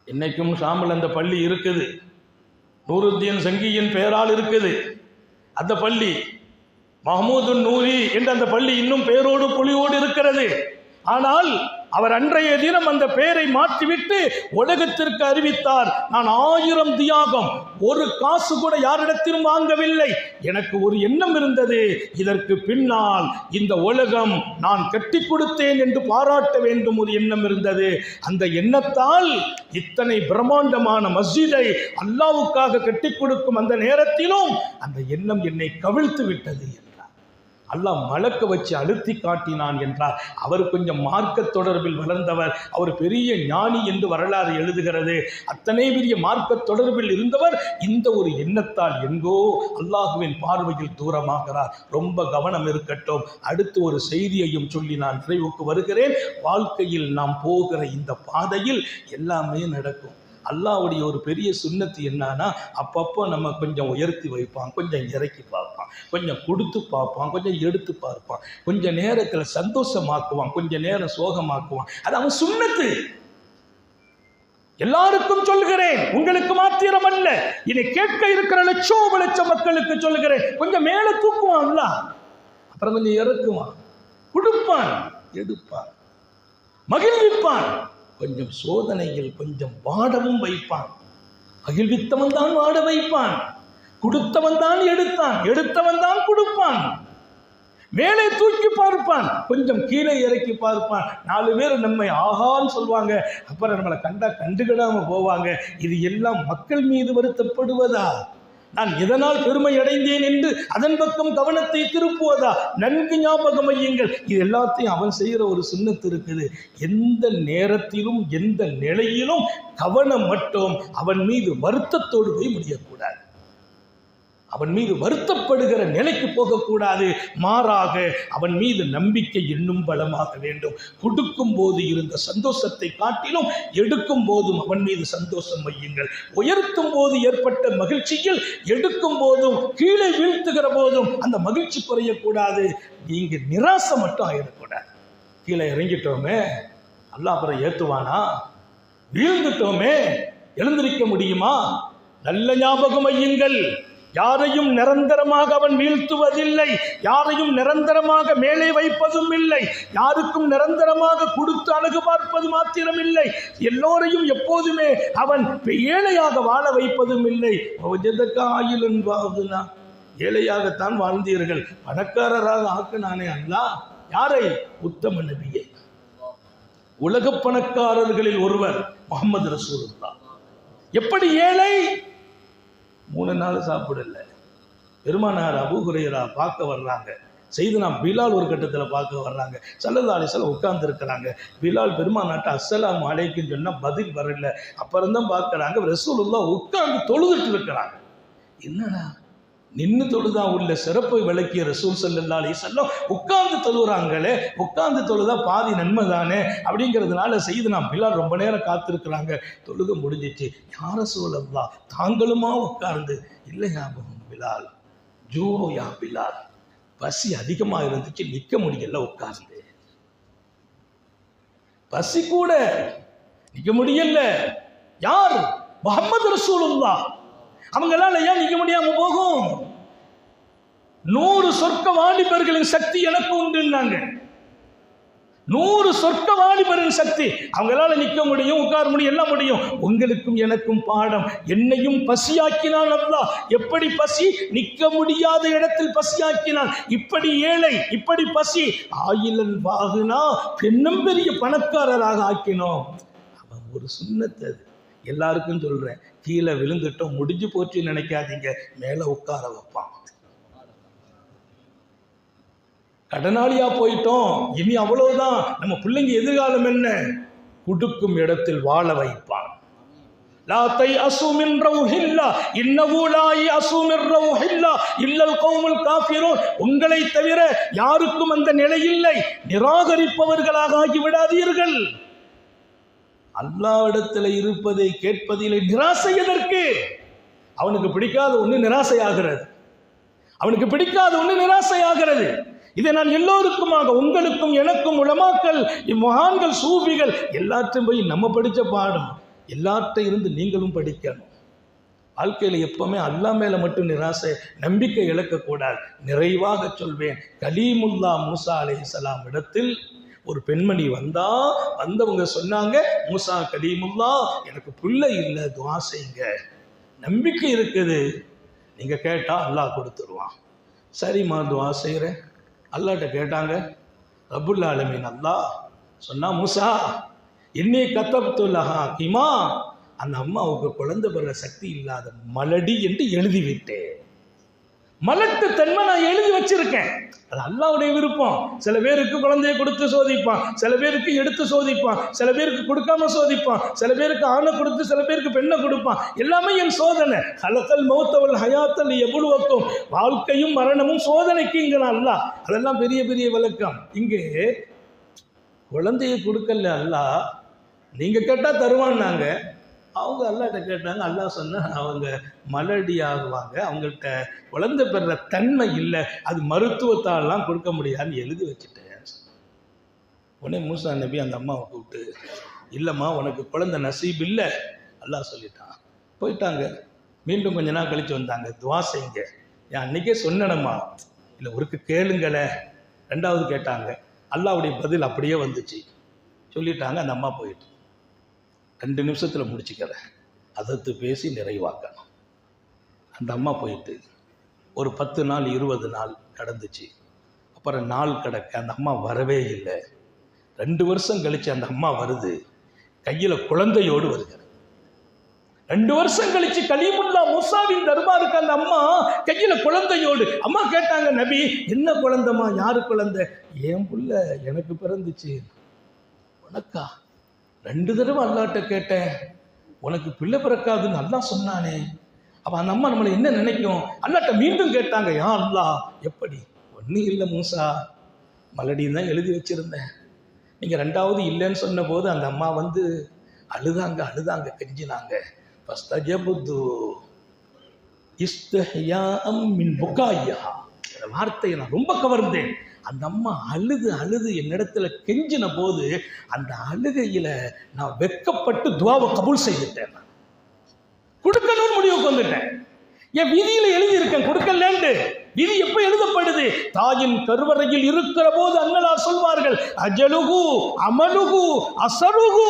இன்னைக்கும் ஷாமில் அந்த பள்ளி இருக்குது. நூருத்தீன் சங்கியின் பெயரால் இருக்குது அந்த பள்ளி. மஹமூது நூரி என்ற அந்த பள்ளி இன்னும் பெயரோடு புலியோடு இருக்கிறது. ஆனால் அவர் அன்றைய தினம் அந்த பெயரை மாற்றிவிட்டு உலகத்திற்கு அறிவித்தார், நான் 1000 தியாகம், ஒரு காசு கூட யாரிடத்திலும் வாங்கவில்லை. எனக்கு ஒரு எண்ணம் இருந்தது, இதற்கு பின்னால் இந்த உலகம் நான் கட்டி கொடுத்தேன் என்று பாராட்ட வேண்டும் ஒரு எண்ணம் இருந்தது. அந்த எண்ணத்தால் இத்தனை பிரம்மாண்டமான மஸ்ஜிதை அல்லாவுக்காக கட்டி கொடுக்கும் அந்த நேரத்திலும் அந்த எண்ணம் என்னை கவிழ்த்து விட்டது என்றார். அல்லாஹ் மலக்க வச்சு அழுத்தி காட்டினான் என்றார். அவர் கொஞ்சம் மார்க்க தொடர்பில் வளர்ந்தவர், அவர் பெரிய ஞானி என்று வரலாறு எழுதுகிறது. அத்தனை பெரிய மார்க்க தொடர்பில் இருந்தவர் இந்த ஒரு எண்ணத்தால் எங்கோ அல்லாஹுவின் பார்வையில் தூரமாகிறார். ரொம்ப கவனம் இருக்கட்டும். அடுத்து ஒரு செய்தியையும் சொல்லி நான் நிறைவுக்கு வருகிறேன். வாழ்க்கையில் நாம் போகிற இந்த பாதையில் எல்லாமே நடக்கும். அல்லாஹ்வுடைய ஒரு பெரிய சுன்னத்து என்னன்னா, அப்பப்போ நம்ம கொஞ்சம் உயர்த்தி வைப்பான், கொஞ்சம் இறக்கி பார்ப்பான், கொஞ்சம் கொடுத்து பார்ப்பான், கொஞ்சம் எடுத்து பார்ப்பான், கொஞ்சம் நேரத்தில் சந்தோஷமாக்குவான், கொஞ்சம் நேரம் சோகமாக்குவான். அது அவன் சுன்னத்து. எல்லாருக்கும் சொல்கிறேன், உங்களுக்கு மாத்திரம் அல்ல, இனி கேட்க இருக்கிற லட்சம் மக்களுக்கு சொல்கிறேன். கொஞ்சம் மேல தூக்குவான் அல்லாஹ், அப்புறம் கொஞ்சம் இறக்குவான், கொடுப்பான், எடுப்பான், மகிழ்விப்பான். கொஞ்சம் சோதனையில் கொஞ்சம் வாடவும் வைப்பான். மகிழ்வித்தவன் தான் வாட வைப்பான், கொடுத்தவன் தான் எடுத்தான், எடுத்தவன் தான் கொடுப்பான். மேலே தூக்கி பார்ப்பான், கொஞ்சம் கீழே இறக்கி பார்ப்பான். 4 பேர் நம்மை ஆகான்னு சொல்லுவாங்க, அப்புறம் நம்மளை கண்டா கண்டுகிடாம போவாங்க. இது எல்லாம் மக்கள் மீது வருத்தப்படுவதா? நான் எதனால் பெருமை அடைந்தேன் என்று அதன் பக்கம் கவனத்தை திருப்புவதா? நன்கு ஞாபகம் வையுங்கள், இது எல்லாத்தையும் அவன் செய்கிற ஒரு சுன்னத்து இருக்குது. எந்த நேரத்திலும் எந்த நிலையிலும் கவனம் மட்டும் அவன் மீது வருத்தத்தோடு போய் முடியக்கூடாது. அவன் மீது வருத்தப்படுகிற நிலைக்கு போகக்கூடாது. மாறாக அவன் மீது நம்பிக்கை இன்னும் பலமாக வேண்டும். கொடுக்கும் போது இருந்த சந்தோஷத்தை காட்டிலும் எடுக்கும் போதும் அவன் மீது சந்தோஷம் வையுங்கள். உயர்த்தும் போது ஏற்பட்ட மகிழ்ச்சியில் எடுக்கும் போதும் கீழே வீழ்த்துகிற போதும் அந்த மகிழ்ச்சி குறையக்கூடாது. நீங்க நிராசை மட்டும் ஆயிடக்கூடாது. கீழே இறங்கிட்டோமே அல்லாஹ் அப்புறம் ஏத்துவானா? வீழ்ந்துட்டோமே எழுந்திருக்க முடியுமா? நல்ல ஞாபகம் வையுங்கள், யாரையும் நிரந்தரமாக அவன் வீழ்த்துவதில்லை, யாரையும் நிரந்தரமாக மேலே வைப்பதும் இல்லை, யாருக்கும் நிரந்தரமாக கொடுத்து அழகு பார்ப்பது மாத்திரம் இல்லை, எல்லோரையும் எப்போதுமே அவன் ஏழையாக வாழ வைப்பதும் இல்லை. ஏழையாகத்தான் வாழ்ந்தீர்கள், பணக்காரராக ஆக்கினானே அல்லாஹ். யாரை? உத்தம நபியை. உலக பணக்காரர்களில் ஒருவர் முஹம்மது ரசூலுல்லாஹ். எப்படி ஏழை? 3 நாள் சாப்பிடல. பெருமானார் அபூ ஹுரைரா பார்க்க வர்றாங்க, செய்தனா பிலால் ஒரு கட்டத்தில் பார்க்க வர்றாங்க. ஸல்லல்லாஹு அலைஹி வஸல்லம் உட்கார்ந்து இருக்கிறாங்க. பிலால் பெருமானாட்ட அஸ்ஸலாமு அலைக்கும் சொன்னா பதில் வரல. அப்புறம் தான் பார்க்குறாங்க ரசூலுல்லாஹ் உட்கார்ந்து தொழுதுட்டு இருக்கிறாங்க. என்னடா நின்று தொழுதா உள்ள சிறப்பை விளக்கிய ரசூல் ஸல்லல்லாஹு அலைஹி வஸல்லம் உட்கார்ந்து தொழுகிறாங்களே, உட்கார்ந்து தொழுதா பாதி நன்மை தானே அப்படிங்கிறதுனால செய்தனா பிலால் ரொம்ப நேரம் காத்திருக்கிறாங்க. தொழுக முடிஞ்சிச்சு. யா ரசூலல்லாஹ் தாங்களுமா உட்கார்ந்து? இல்லையா பிலால், ஜூயா பிலால், பசி அதிகமாக இருந்துச்சு, நிற்க முடியல, உட்கார்ந்து. பசி கூட நிற்க முடியல. யார்? முஹம்மது ரசூலுல்லாஹ். அவங்களால ஏன் நிற்க முடியாம போகும்? 100 சொர்க்க வாலிபர்களின் சக்தி எனக்கு உண்டுன்னாங்க. 100 சொர்க்க வாலிபரின் சக்தி. அவங்களால நிற்க முடியும், உட்கார முடியும், எல்லாம் முடியும். உங்களுக்கும் எனக்கும் பாடம். என்னையும் பசியாக்கினான் அல்லாஹ். எப்படி பசி? நிற்க முடியாத இடத்தில் பசியாக்கினான். இப்படி ஏழை, இப்படி பசி, ஆயிலன் வாகுனா பெண்ணும் பெரிய பணக்காரராக ஆக்கினோம். அவன் ஒரு சுன்னத்து. எல்லாருக்கும் சொல்றேன், கீழே விழுந்துட்டோம் முடிஞ்சு போச்சு நினைக்காதீங்க, மேல உட்கார வைப்பான். கடனாளியா போயிட்டோம், இனி அவ்வளவுதான், நம்ம பிள்ளைங்க எதிர்காலம் என்ன? குடுக்கும் இடத்தில் வாழ வைப்பான். லா தைஅஸு மின் ரௌஹில்லாஹ் இன்னஹு லா யஅஸு மின் ரௌஹில்லாஹ் இல்லல் கௌமுல் காஃபிரூன். உங்களை தவிர யாருக்கும் அந்த நிலை இல்லை, நிராகரிப்பவர்களாக ஆகிவிடாதீர்கள். அல்லாஹ்விடத்தில் இருப்பதை கேட்பதிலே நிராசை எதற்கு? அவனுக்கு பிடிக்காத ஒன்று நிராசையாகிறது, அவனுக்கு பிடிக்காத ஒன்று நிராசையாகிறது. இதை நான் எல்லோருக்குமாக, உங்களுக்கும் எனக்கும், உலமாக்கள், மகான்கள், சூஃபிகள் எல்லாத்தையும் போய் நம்ம படித்த பாடம் எல்லார்ட்ட இருந்து நீங்களும் படிக்கணும். வாழ்க்கையில் எப்பவுமே அல்லாஹ் மேல மட்டும் நிராசை, நம்பிக்கை இழக்கக்கூடாது. நிறைவாக சொல்வேன், கலீமுல்லா மூசா அலைஹிஸ்ஸலாம் இடத்தில் ஒரு பெண்மணி வந்தவங்க சொன்னாங்க, மூசா கலீமுல்லா எனக்கு பிள்ளை இல்லை, துஆ செய்யுங்க. நம்பிக்கை இருக்குது, நீங்க கேட்டா அல்லாஹ் கொடுத்துருவான். சரிம்மா துஆ செய்கிறேன். அல்லாஹ்ட்ட கேட்டாங்க, ரப்புல் ஆலமீன் அல்லாஹ் சொன்னா, மூசா இன்னி கத்தப்து லஹா கிமா, அந்த அம்மாவுக்கு குழந்தை பெற சக்தி இல்லாத மலடி என்று எழுதிவிட்டேன். மலட்டு தன்மை நான் எழுதி வச்சிருக்கேன். அது அல்லாஹ்வுடைய விருப்பம். சில பேருக்கு குழந்தையை கொடுத்து சோதிப்பான், சில பேருக்கு எடுத்து சோதிப்பான், சில பேருக்கு கொடுக்காம சோதிப்பான், சில பேருக்கு ஆணை கொடுத்து சில பேருக்கு பெண்ணை கொடுப்பான். எல்லாமே என் சோதனை. ஹலக்கல் மௌத்தவல் ஹயாத்தல் எவ்வளவுக்கும், வாழ்க்கையும் மரணமும் சோதனைக்குங்கிறான் அல்லாஹ். அதெல்லாம் பெரிய பெரிய விளக்கம். இங்கே குழந்தையை கொடுக்கல அல்லாஹ், நீங்க கேட்டா தருவான்னாங்க. அவங்க அல்லாட்ட கேட்டாங்க, அல்லாஹ் சொன்னா அவங்க மலடி ஆகுவாங்க, அவங்கள்ட்ட குழந்தை பெற தன்மை இல்லை, அது மருத்துவத்தாலெல்லாம் கொடுக்க முடியாதுன்னு எழுதி வச்சுட்டேன். உடனே மூசா நபி அந்த அம்மாவை கூப்பிட்டு, இல்லைம்மா உனக்கு குழந்தை நசீப் இல்லை, அல்லாஹ் சொல்லிட்டான். போயிட்டாங்க. மீண்டும் கொஞ்ச நாள் கழிச்சு வந்தாங்க, துஆ செய்யுங்க. என் அன்னைக்கே சொன்னேனம்மா, இல்லை ஒருக்கு கேளுங்களே. ரெண்டாவது கேட்டாங்க, அல்லாஹ்வுடைய பதில் அப்படியே வந்துச்சு. சொல்லிட்டாங்க. அந்த அம்மா போயிட்டு 2 நிமிஷத்தில் முடிச்சுக்கிறேன், அதற்கு பேசி நிறைவாக்கணும். அந்த அம்மா போயிட்டு ஒரு 10 நாள் 20 நாள் கடந்துச்சு. அப்புறம் நாள் கிடக்க அந்த அம்மா வரவே இல்லை. 2 வருஷம் கழிச்சு அந்த அம்மா வருது, கையில் குழந்தையோடு வருகிறது. 2 வருஷம் கழிச்சு கலீமுல்லா மூசாவின் தர்பாருக்கு அந்த அம்மா கையில் குழந்தையோடு. அம்மா கேட்டாங்க, நபி என்ன குழந்தைமா? யாரு குழந்தை? என் புள்ள எனக்கு பிறந்துச்சு. உனக்கா? 2 தடவை அல்லாட்ட கேட்டேன், உனக்கு பிள்ளை பிறக்காதுன்னு அல்லாஹ் சொன்னானே. அப்போ அந்த அம்மா நம்மளை என்ன நினைக்கும்? அல்லாட்ட மீண்டும் கேட்டாங்க, யா அல்லாஹ் எப்படி? ஒன்றும் இல்லை மூசா, மலடின்னு தான் எழுதி வச்சிருந்தேன். நீங்கள் 2வது இல்லைன்னு சொன்ன போது அந்த அம்மா வந்து அழுதாங்க, கெஞ்சினாங்க. ஃபஸ்தஜபது இஸ்திஹ்யாஅம் மின் புகாய்யா. இந்த வார்த்தையை நான் ரொம்ப கவர்ந்தேன். அந்த அம்மா அழுது என்னிடத்துல கெஞ்சின போது அந்த அழுகையில நான் வெக்கப்பட்டு துஆவை கபூல் செய்துட்டேன். கொடுக்கணும்னு முடிவுக்கு வந்துட்டேன். என் விதியில எழுதியிருக்கேன் கொடுக்கலன்னு. விதி எப்ப எழுதப்படுது? தாயின் கருவறையில் இருக்கிற போது அன்னலார் சொல்வார்கள், அஜலுகு அமலுகு அசருகு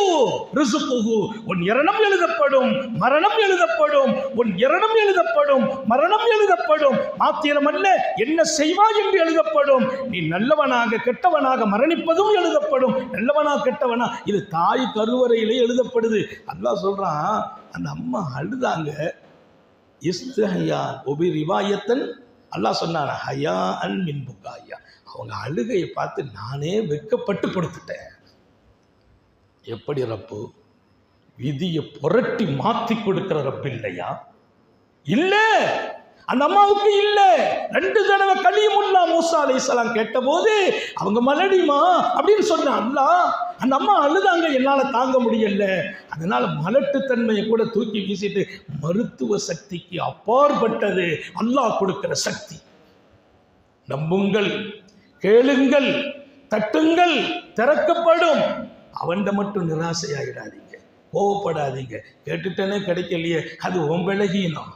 ரிசுகுகு. உன் இரணம் எழுதப்படும், மரணம் எழுதப்படும், உன் இரணம் எழுதப்படும், மரணம் எழுதப்படும். மாத்திரமல்ல, என்ன செய்வாய் என்று எழுதப்படும். நீ நல்லவனாக கெட்டவனாக மரணிப்பதும் எழுதப்படும். நல்லவனா கெட்டவனா இது தாய் கருவறையிலே எழுதப்படுது. அல்லாஹ் சொல்றான், அந்த அம்மா அழுதாங்க. இஸ்திஹ்யா ஒபி ரிவாயத்தன் அல்லாஹ் சொன்னான், ஹயா அன் மின் புகாயா. அவங்க அழுகையை பார்த்து நானே வெக்கப்பட்டு கொடுத்துட்டேன். எப்படி ரப்பு? விதியை புரட்டி மாத்தி கொடுக்கிற ரப்பு இல்லையா? இல்ல, அந்த அம்மாவுக்கு இல்ல. 2 தடவை கலீமுல்லா மூசா அலைஹிஸ்ஸலாம் கேட்ட போது அவங்க மலடிமா அப்படின்னு சொன்ன அல்லாஹ், அந்த அம்மா அழுதாங்க, என்னால தாங்க முடியல. அதனால மலட்டுத்தன்மையை கூட தூக்கி வீசிட்டு மருத்துவ சக்திக்கு அப்பாற்பட்டது அல்லாஹ் கொடுக்கிற சக்தி. நம்புங்கள், கேளுங்கள், தட்டுங்கள், திறக்கப்படும். அவன்ட மட்டும் நிராசையாயிடாதீங்க, கோவப்படாதீங்க. கேட்டுட்டேனே கிடைக்கலையே, அது உன் பலகீனம்.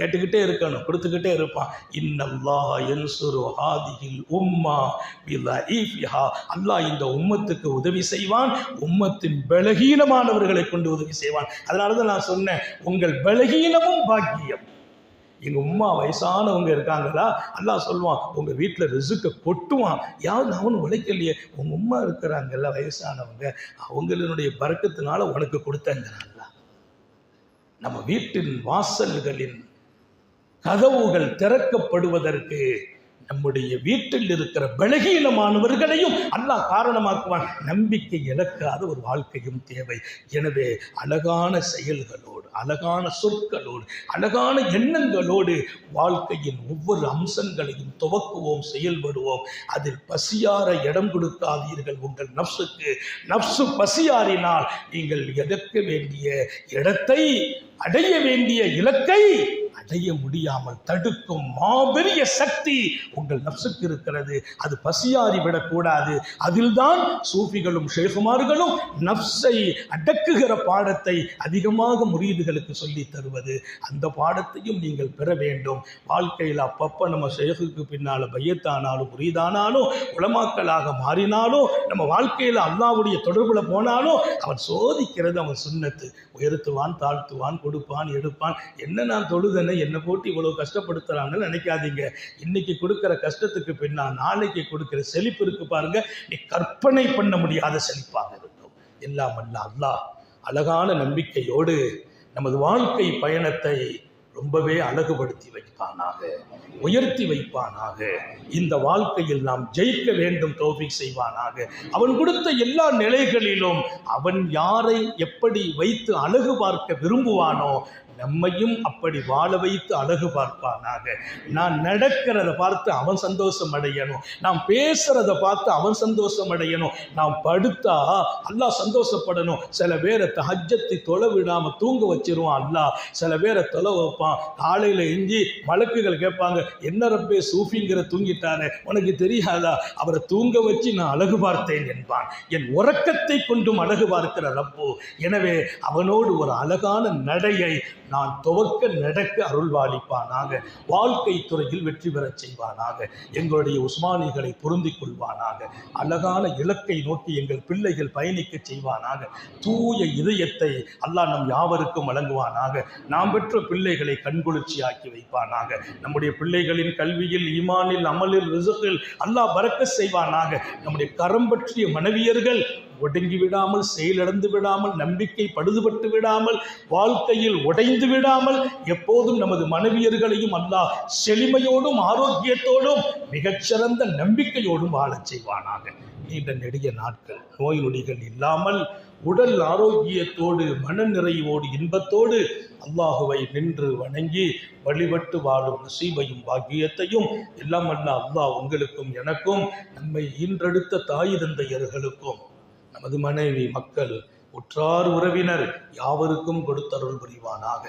கேட்டுக்கிட்டே இருக்கணும், கொடுத்துக்கிட்டே இருப்பான். இன்னல்லாஹ யன்சுரு ஹாதிஹில் உம்மா பிலைஃபிஹா. அல்லாஹ் இந்த உம்மத்துக்கு உதவி செய்வான், உம்மத்தின் பலகீனமானவர்களை கொண்டு உதவி செய்வான். அதனால தான் நான் சொன்னேன், உங்கள் பலகீனமும் பாக்கியம். எங்கள் உம்மா வயசானவங்க இருக்காங்களா, அல்லாஹ் சொல்லுவான் உங்கள் வீட்டில் ரிசுக்கை கொட்டுவான். யாரும் அவனு உழைக்கலையே, உங்கள் உம்மா இருக்கிறாங்கல்ல வயசானவங்க, அவங்களுடைய பரக்கத்தினால உனக்கு கொடுத்தங்கிறான். நம்ம வீட்டின் வாசல்களின் கதவுகள் திறக்கப்படுவதற்கு நம்முடைய வீட்டில் இருக்கிற பலகீனமானவர்களையும் அல்லாஹ் காரணமாக்குவான். நம்பிக்கை இழக்காத ஒரு வாழ்க்கையும் தேவை. எனவே அழகான செயல்களோடு, அழகான சொற்களோடு, அழகான எண்ணங்களோடு வாழ்க்கையின் ஒவ்வொரு அம்சங்களையும் துவக்குவோம், செயல்படுவோம். அதில் பசியார இடம் கொடுக்காதீர்கள் உங்கள் நப்சுக்கு. நப்சு பசியாறினால் நீங்கள் எதற்க வேண்டிய இடத்தை, அடைய வேண்டிய இலக்கை அடைய முடியாமல் தடுக்கும் மாபெரிய சக்தி உங்கள் நப்சுக்கு இருக்கிறது. அது பசியாறி விடக்கூடாது. அதில்தான் சூஃபிகளும் ஷேகுமார்களும் நப்சை அடக்குகிற பாடத்தை அதிகமாக முரீதுகளுக்கு சொல்லி தருவது. அந்த பாடத்தையும் நீங்கள் பெற வேண்டும். வாழ்க்கையில் அப்பப்போ நம்ம ஷேகுக்கு பின்னால் பையத்தானாலும் முரீதானாலும் உலமாக்களாக மாறினாலும் நம்ம வாழ்க்கையில் அல்லாஹ்வுடைய தொடர்பில் போனாலும் அவன் சோதிக்கிறது அவன் சுன்னத்து. உயர்த்துவான், தாழ்த்துவான், கொடுப்பான், எடுப்பான். என்ன நான் தொழுதனை என்னை போட்டு இவ்வளவு கஷ்டப்படுத்துறான்னு நினைக்காதீங்க. இன்னைக்கு கொடுக்கிற கஷ்டத்துக்கு பின்னால் நாளைக்கு கொடுக்கிற செழிப்பு இருக்கு பாருங்க, நீ கற்பனை பண்ண முடியாத செழிப்பாக இருக்கும். எல்லாம் அல்ல அல்லாஹ் அழகான நம்பிக்கையோடு நமது வாழ்க்கை பயணத்தை ரொம்பவே அழகுபடுத்தி வைப்பானாக, உயர்த்தி வைப்பானாக. இந்த வாழ்க்கையில் நாம் ஜெயிக்க வேண்டும், தௌஃபீக் செய்வானாக. அவன் கொடுத்த எல்லா நிலைகளிலும் அவன் யாரை எப்படி வைத்து அழகு பார்க்க விரும்புவானோ நம்மையும் அப்படி வாழ வைத்து அழகு பார்ப்பானாக. நான் நடக்கிறத பார்த்து அவன் சந்தோஷம் அடையணும், நாம் பேசுறத பார்த்து அவன் சந்தோஷம் அடையணும், நாம் படுத்தா அல்லாஹ் சந்தோஷப்படணும். சில பேரை தஹஜ்ஜத்தை தொலை விடாம தூங்க வச்சிருவான் அல்லாஹ், சில பேரை தொலை வைப்பான். காலையில எஞ்சி மலக்குகள் கேட்பாங்க, என்ன ரப்பே சூஃபிங்கிற தூங்கிட்டானே உனக்கு தெரியாதா, அவரை தூங்க வச்சு நான் அழகு பார்த்தேன் என்பான். என் உறக்கத்தை கொண்டும் அழகு பார்க்கிற ரப்பு. எனவே அவனோடு ஒரு அழகான நடையை நான் துவக்க நடக்க அருள்வாளிப்பானாக. வாழ்க்கை துறையில் வெற்றி பெறச் செய்வானாக. எங்களுடைய உஸ்மானிகளை பொருந்திக் கொள்வானாக. அழகான இலக்கை நோக்கி எங்கள் பிள்ளைகள் பயணிக்க செய்வானாக. தூய இதயத்தை அல்லாஹ் நம் யாவருக்கும் வழங்குவானாக. நாம் பெற்ற பிள்ளைகளை கண்குளிர்ச்சியாக்கி வைப்பானாக. நம்முடைய பிள்ளைகளின் கல்வியில், ஈமானில், அமலில், ரிசுகில் அல்லாஹ் பரக்கத் செய்வானாக. நம்முடைய கரம் பற்றிய மனைவியர்கள் ஒடுங்கி விடாமல், செயலிழந்து விடாமல், நம்பிக்கை படுதுபட்டு விடாமல், வாழ்க்கையில் உடைந்து விடாமல், எப்போதும் நமது மனைவியர்களையும் அல்லாஹ் செழுமையோடும் ஆரோக்கியத்தோடும் மிகச்சிறந்த நம்பிக்கையோடும் வாழச் செய்வானாக. நீண்ட நெடிய நாட்கள் நோய் நொடிகள் இல்லாமல் உடல் ஆரோக்கியத்தோடு, மன நிறைவோடு, இன்பத்தோடு அல்லாஹுவை நின்று வணங்கி வழிபட்டு வாழும் நசீபையும் பாக்கியத்தையும் எல்லாம் அல்ல அல்லாஹ் உங்களுக்கும் எனக்கும், நம்மை ஈன்றெடுத்த தாய் தந்தையர்களுக்கும், நமது மனைவி, மக்கள், உற்றார் உறவினர் யாவருக்கும் கொடுத்தருள் புரிவானாக.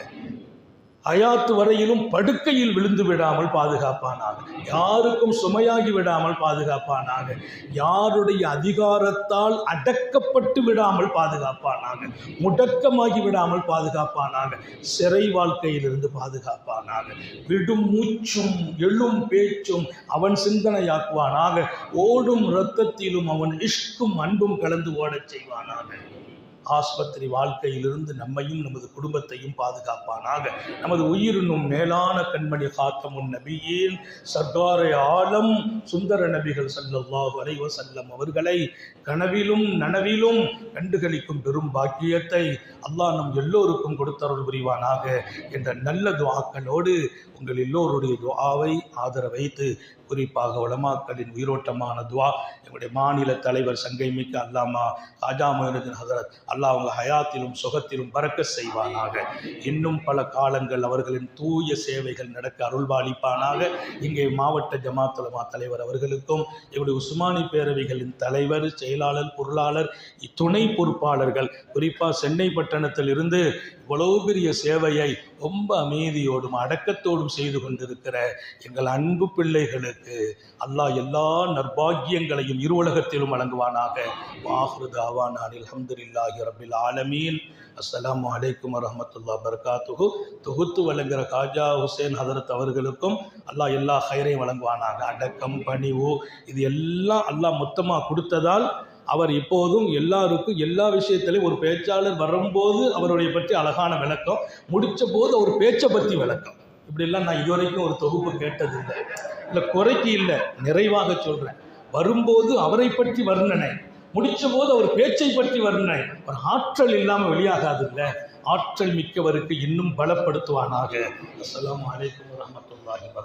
ஹயாத்து வரையிலும் படுக்கையில் விழுந்து விடாமல் பாதுகாப்பானாக. யாருக்கும் சுமையாகி விடாமல் பாதுகாப்பானாக. யாருடைய அதிகாரத்தால் அடக்கப்பட்டு விடாமல் பாதுகாப்பானாக. முடக்கமாகி விடாமல் பாதுகாப்பானாக. சிறை வாழ்க்கையிலிருந்து பாதுகாப்பானாக. விடும் மூச்சும் எழும் பேச்சும் அவன் சிந்தனையாக்குவானாக. ஓடும் இரத்தத்திலும் அவன் இஷ்கும் அன்பும் கலந்து ஓடச் செய்வானாக. ஆஸ்பத்திரி வாழ்க்கையிலிருந்து நம்மையும் நமது குடும்பத்தையும் பாதுகாப்பானாக. நமது உயிரினும் மேலான கண்மணி காத்தமுன் நபியின் சர்தாரை ஆலம் சுந்தர நபிகள் ஸல்லல்லாஹு அலைஹி வஸல்லம் அவர்களை கனவிலும் நனவிலும் கண்டுகளிக்கும் பெரும் பாக்கியத்தை அல்லாஹ் நம் எல்லோருக்கும் கொடுத்தருள் புரிவானாக என்ற நல்ல துஆக்களோடு உங்கள் எல்லோருடைய துஆவை ஆதரவைத்து, குறிப்பாக உலமாக்களின் உயிரோட்டமான துஆ எங்களுடைய மாநில தலைவர் சங்கைமிக்க அல்லாமா ஹாஜா மொய்னுதீன் ஹஸரத் அல்லாஹ் அவங்க ஹயாத்திலும் சுகத்திலும் பரக்கத் செய்வானாக. இன்னும் பல காலங்கள் அவர்களின் தூய சேவைகள் நடக்க அருள்பாலிப்பானாக. இங்கே மாவட்ட ஜமாத் உலமா தலைவர் அவர்களுக்கும், எங்களுடைய உஸ்மானி பேரவைகளின் தலைவர், செயலாளர், பொருளாளர், துணை பொறுப்பாளர்கள், குறிப்பாக சென்னை பட்டணத்தில் இருந்து இவ்வளவு பெரிய சேவையை ரொம்ப அமைதியோடும் அடக்கத்தோடும் செய்து கொண்டிருக்கிற எங்கள் அன்பு பிள்ளைகளுக்கு பிள்ளைகளுக்கு அல்லாஹ் எல்லா நற்பாக்கியங்களையும் இருவுலகத்திலும் வழங்குவானாக. வாஹிரு தாவானா அல்ஹம்துலில்லாஹி ரப்பில் ஆலமீன். அஸ்ஸலாமு அலைக்கும் வரஹ்மத்துல்லாஹி வபரகாத்துஹு. தொகுத்து வழங்குகிற காஜா ஹுசைன் ஹதரத் அவர்களுக்கும் அல்லாஹ் எல்லா ஹைரையும் வழங்குவானாக. அடக்கம், பணிவு, இது எல்லாம் அல்லாஹ் மொத்தமாக கொடுத்ததால் அவர் இப்போதும் எல்லாருக்கும் எல்லா விஷயத்திலையும் ஒரு பேச்சாளர் வரும்போது அவருடைய பற்றி அழகான விளக்கம், முடித்த போது அவர் பேச்சை பற்றி விளக்கம். இப்படிலாம் நான் இதுவரைக்கும் ஒரு தொகுப்பு கேட்டதில்லை. இல்லை குறைக்கு இல்லை, நிறைவாக சொல்கிறேன். வரும்போது அவரை பற்றி வர்ணனை, முடித்த போது அவர் பேச்சை பற்றி வர்ணனை. ஒரு ஆற்றல் இல்லாமல் வெளியாகாது இல்லை, ஆற்றல் மிக்கவருக்கு இன்னும் பலப்படுத்துவானாக. அஸ்ஸலாமு அலைக்கும் வரஹ்மத்துல்லாஹி வபரகாத்துஹு.